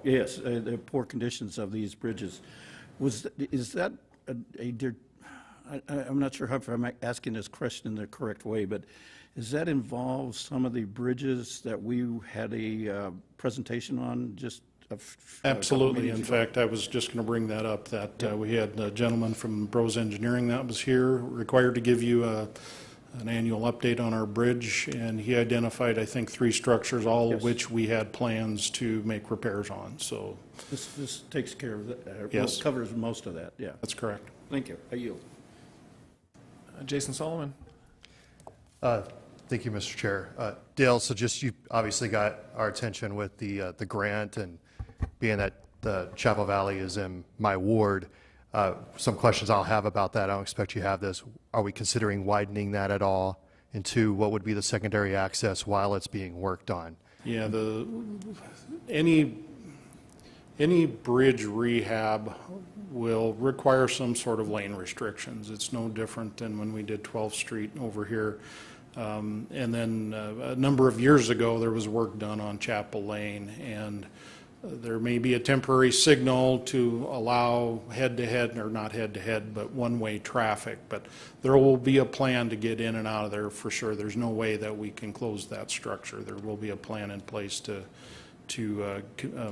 Speaker 10: yes, the poor conditions of these bridges. Is that I'm not sure if I'm asking this question in the correct way, but Does that involve some of the bridges that we had a presentation on just a couple
Speaker 2: Absolutely.
Speaker 10: meetings
Speaker 2: In
Speaker 10: ago?
Speaker 2: fact, I was just going to bring that up, that we had a gentleman from Bros Engineering that was here, required to give you an annual update on our bridge, and he identified, I think, 3 structures, all of
Speaker 10: Yes.
Speaker 2: which we had plans to make repairs on, so
Speaker 10: This takes care of that,
Speaker 2: Yes.
Speaker 10: covers most of that, yeah.
Speaker 2: that's correct.
Speaker 10: Thank you. I yield.
Speaker 1: Jason Solomon.
Speaker 12: Thank you, Mr. Chair. Dale, so just you obviously got our attention with the grant, and being that the Chapel Valley is in my ward, some questions I'll have about that. I don't expect you have this. Are we considering widening that at all? And 2, what would be the secondary access while it's being worked on?
Speaker 2: Yeah, any bridge rehab will require some sort of lane restrictions. It's no different than when we did 12th Street over here. And then a number of years ago, there was work done on Chapel Lane, and there may be a temporary signal to allow head-to-head, or not head-to-head, but one-way traffic. But there will be a plan to get in and out of there for sure. There's no way that we can close that structure. There will be a plan in place to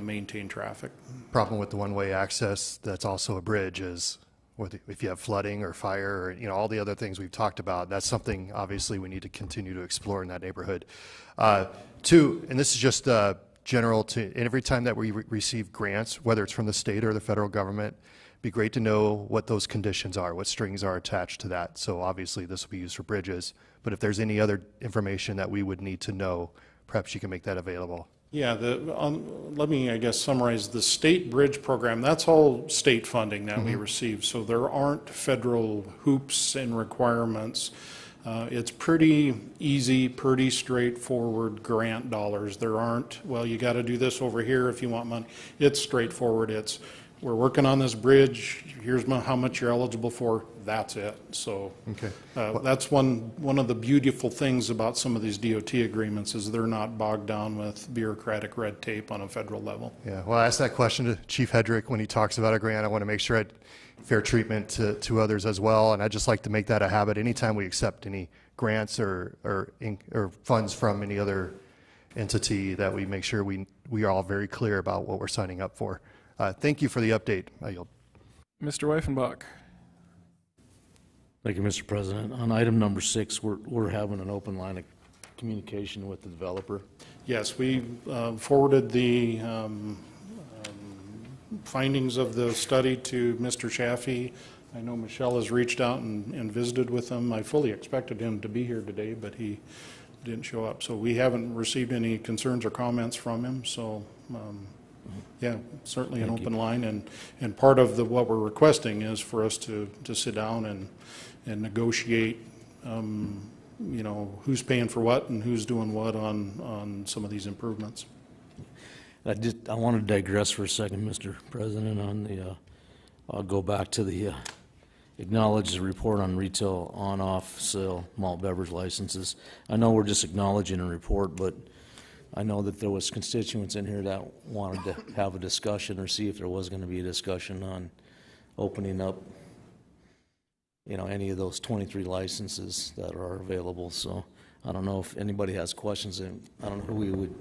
Speaker 2: maintain traffic.
Speaker 12: Problem with the one-way access that's also a bridge is if you have flooding or fire or all the other things we've talked about. That's something obviously we need to continue to explore in that neighborhood. 2, and this is just general to every time that we receive grants, whether it's from the state or the federal government, be great to know what those conditions are, what strings are attached to that. So obviously this will be used for bridges, but if there's any other information that we would need to know, perhaps you can make that available.
Speaker 2: Yeah, let me, I guess, summarize the state bridge program. That's all state funding that we receive, so there aren't federal hoops and requirements. It's pretty easy, pretty straightforward grant dollars. There aren't, well, you got to do this over here if you want money. It's straightforward. It's, we're working on this bridge. Here's how much you're eligible for. That's it. So that's one of the beautiful things about some of these DOT agreements is they're not bogged down with bureaucratic red tape on a federal level.
Speaker 12: Yeah, well, I asked that question to Chief Hedrick when he talks about a grant. I want to make sure fair treatment to others as well, and I'd just like to make that a habit anytime we accept any grants or funds from any other entity, that we make sure we are all very clear about what we're signing up for. Thank you for the update. I yield.
Speaker 1: Mr. Weifenbach.
Speaker 9: Thank you, Mr. President. On item number 6, we're having an open line of communication with the developer.
Speaker 2: Yes, we forwarded the findings of the study to Mr. Chaffee. I know Michelle has reached out and visited with him. I fully expected him to be here today, but he didn't show up. So we haven't received any concerns or comments from him. So yeah, certainly an open line. And part of what we're requesting is for us to sit down and negotiate, who's paying for what and who's doing what on some of these improvements.
Speaker 9: I want to digress for a second, Mr. President, on the, I'll go back to the acknowledge the report on retail on-off sale malt beverage licenses. I know we're just acknowledging a report, but I know that there was constituents in here that wanted to have a discussion or see if there was going to be a discussion on opening up, any of those 23 licenses that are available. So I don't know if anybody has questions, and I don't know who we would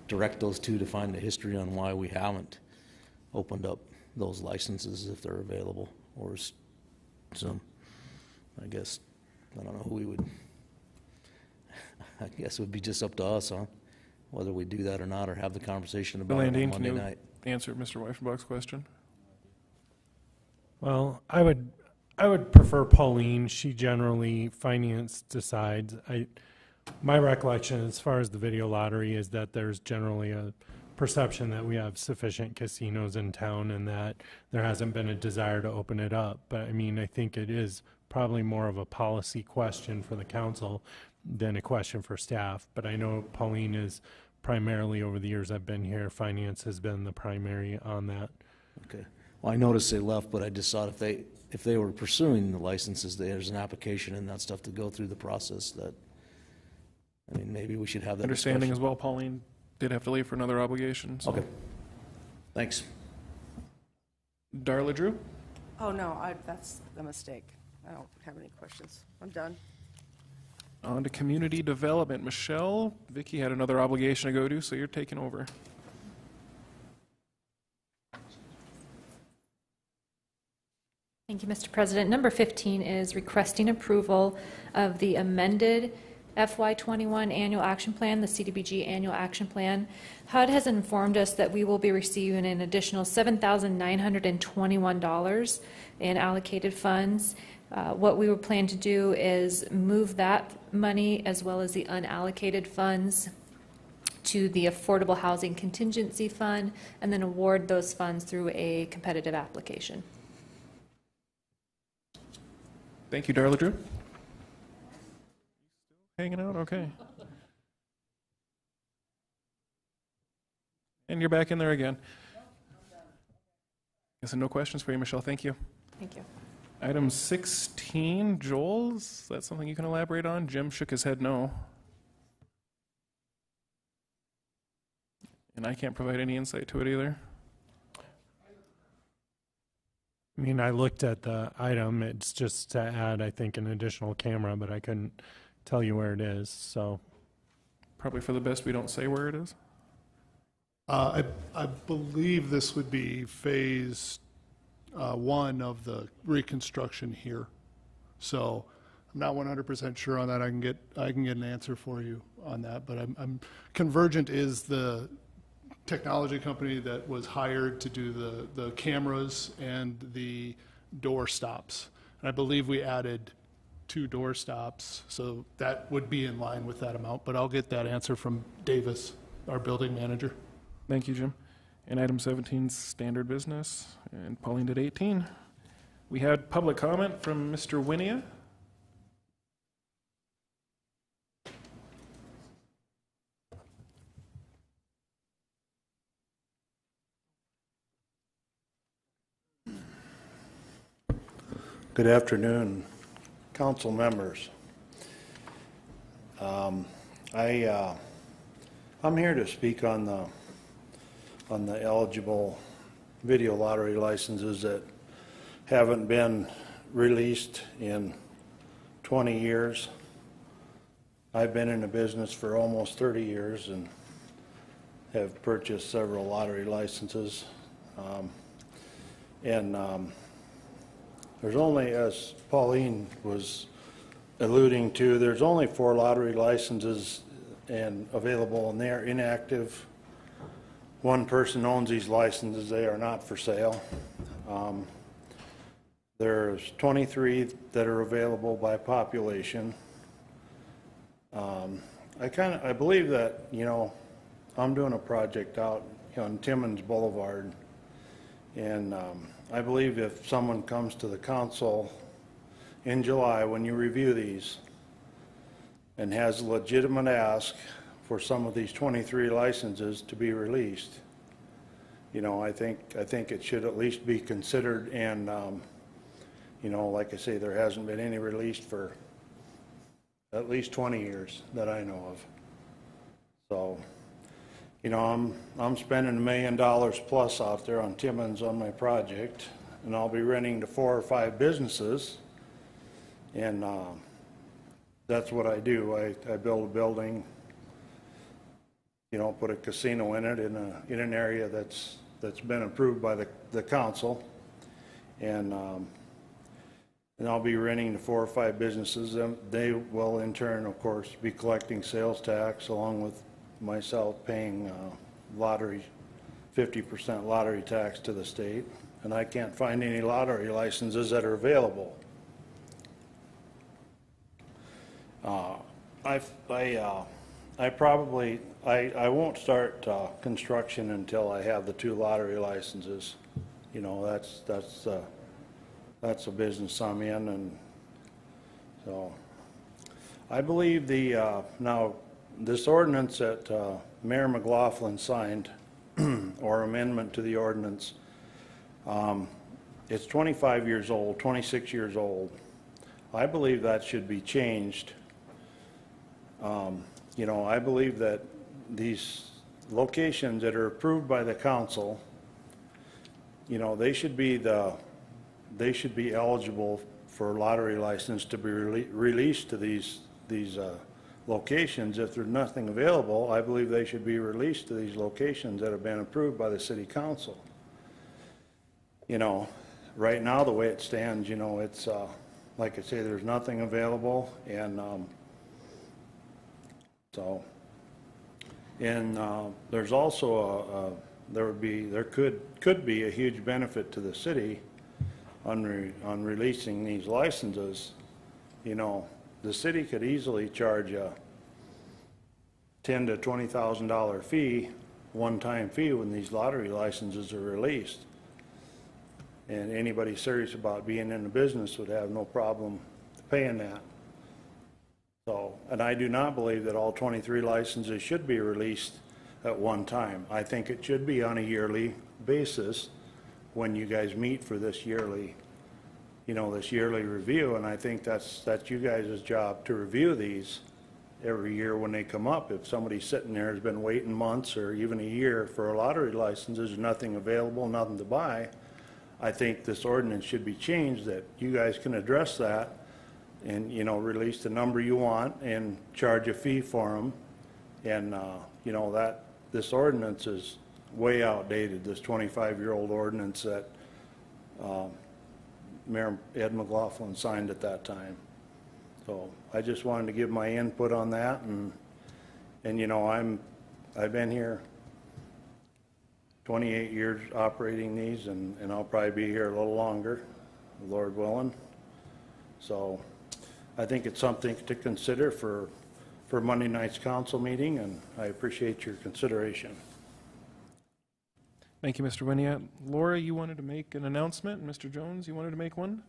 Speaker 9: direct those to find the history on why we haven't opened up those licenses if they're available, or some, I guess, I don't know who we would, I guess it would be just up to us, huh? Whether we do that or not, or have the conversation about it on Monday night.
Speaker 1: Answer Mr. Weifenbach's question?
Speaker 13: Well, I would prefer Pauline. She generally finance decides. My recollection as far as the video lottery is that there's generally a perception that we have sufficient casinos in town and that there hasn't been a desire to open it up. But I mean, I think it is probably more of a policy question for the council than a question for staff. But I know Pauline is primarily, over the years I've been here, finance has been the primary on that.
Speaker 9: Okay. Well, I noticed they left, but I just thought if they were pursuing the licenses, there's an application and that stuff to go through the process. That, I mean, maybe we should have that
Speaker 1: Understanding
Speaker 9: discussion.
Speaker 1: as well, Pauline did have to leave for another obligation. So.
Speaker 9: Okay. Thanks.
Speaker 1: Darla Drew?
Speaker 5: Oh, no, that's a mistake. I don't have any questions. I'm done.
Speaker 1: On to community development. Michelle, Vicky had another obligation to go to, so you're taking over.
Speaker 15: Thank you, Mr. President. Number 15 is requesting approval of the amended FY21 Annual Action Plan, the CDBG Annual Action Plan. HUD has informed us that we will be receiving an additional $7,921 in allocated funds. What we would plan to do is move that money as well as the unallocated funds to the Affordable Housing Contingency Fund and then award those funds through a competitive application.
Speaker 1: Thank you, Darla Drew. Hanging out? Okay. And you're back in there again. Guess no questions for you, Michelle. Thank you.
Speaker 15: Thank you.
Speaker 1: Item 16, Joel, is that something you can elaborate on? Jim shook his head no. And I can't provide any insight to it either.
Speaker 13: I mean, I looked at the item. It's just to add, I think, an additional camera, but I couldn't tell you where it is, so.
Speaker 1: Probably for the best we don't say where it is.
Speaker 8: I believe this would be phase 1 of the reconstruction here. So I'm not 100% sure on that. I can get an answer for you on that, but I'm Convergent is the technology company that was hired to do the cameras and the door stops. And I believe we added 2 door stops, so that would be in line with that amount, but I'll get that answer from Davis, our building manager.
Speaker 1: Thank you, Jim. And item 17, standard business, and Pauline did 18. We had public comment from Mr. Winia.
Speaker 16: Good afternoon, council members. I'm here to speak on the eligible video lottery licenses that haven't been released in 20 years. I've been in the business for almost 30 years and have purchased several lottery licenses. There's only, as Pauline was alluding to, there's only 4 lottery licenses and available, and they're inactive. One person owns these licenses. They are not for sale. There's 23 that are available by population. I believe that, I'm doing a project out on Timmins Boulevard, and I believe if someone comes to the council in July when you review these and has a legitimate ask for some of these 23 licenses to be released, I think it should at least be considered. And like I say, there hasn't been any released for at least 20 years that I know of. So, I'm spending $1 million plus out there on Timmins on my project, and I'll be renting to 4 or 5 businesses, and that's what I do. I build a building, put a casino in it in an area that's been approved by the council, and I'll be renting to 4 or 5 businesses. And they will in turn, of course, be collecting sales tax along with myself paying 50% lottery tax to the state, and I can't find any lottery licenses that are available. I won't start construction until I have the 2 lottery licenses. That's a business I'm in, and so I believe now this ordinance that Mayor McLaughlin signed, or amendment to the ordinance, it's 25 years old, 26 years old. I believe that should be changed. I believe that these locations that are approved by the council, they should be eligible for a lottery license to be released to these locations. If there's nothing available, I believe they should be released to these locations that have been approved by the city council. You know, right now, the way it stands, you know, it's, like I say, there's nothing available, and, there's also there could be a huge benefit to the city on releasing these licenses. You know, the city could easily charge a $10,000 to $20,000 fee, one-time fee, when these lottery licenses are released. And anybody serious about being in the business would have no problem paying that. So, and I do not believe that all 23 licenses should be released at one time. I think it should be on a yearly basis when you guys meet for this yearly, you know, this yearly review. And I think that's you guys' job to review these every year when they come up. If somebody's sitting there has been waiting months or even a year for a lottery license, there's nothing available, nothing to buy, I think this ordinance should be changed, that you guys can address that and, you know, release the number you want and charge a fee for them. And, you know, that this ordinance is way outdated, this 25-year-old ordinance that Mayor Ed McLaughlin signed at that time. So I just wanted to give my input on that, and you know, I've been here 28 years operating these, and I'll probably be here a little longer, Lord willing. So I think it's something to consider for Monday night's council meeting, and I appreciate your consideration.
Speaker 1: Thank you, Mr. Winiat. Laura, you wanted to make an announcement, and Mr. Jones, you wanted to make one?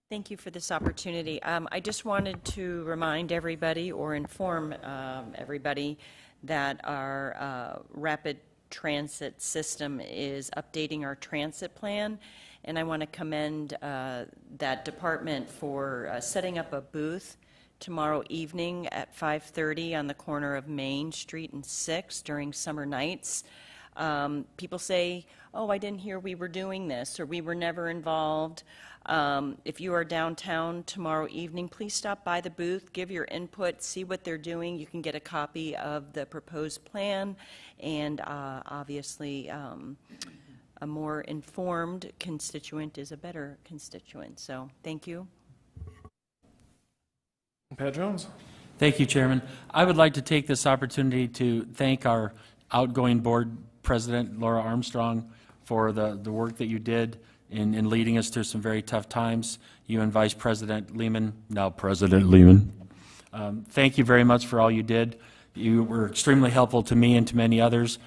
Speaker 6: Thank you for this opportunity. I just wanted to remind everybody or inform everybody that our rapid transit system is updating our transit plan, and I want to commend that department for setting up a booth tomorrow evening at 5:30 on the corner of Main Street and 6th during summer nights. People say, oh, I didn't hear we were doing this, or we were never involved. If you are downtown tomorrow evening, please stop by the booth, give your input, see what they're doing. You can get a copy of the proposed plan, and obviously a more informed constituent is a better constituent. So thank you.
Speaker 1: Pat Jones.
Speaker 7: Thank you, Chairman. I would like to take this opportunity to thank our outgoing board president, Laura Armstrong, for the work that you did in leading us through some very tough times. You and Vice President Lehman, now President Lehman. Thank you very much for all you did. You were extremely helpful to me and to many others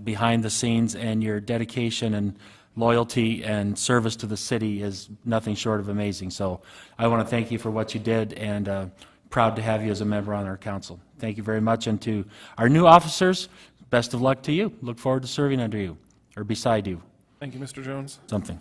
Speaker 7: behind the scenes, and your dedication and loyalty and service to the city is nothing short of amazing. So I want to thank you for what you did, and proud to have you as a member on our council. Thank you very much. And to our new officers, best of luck to you. Look forward to serving under you, or beside you.
Speaker 1: Thank you, Mr. Jones.
Speaker 7: Something.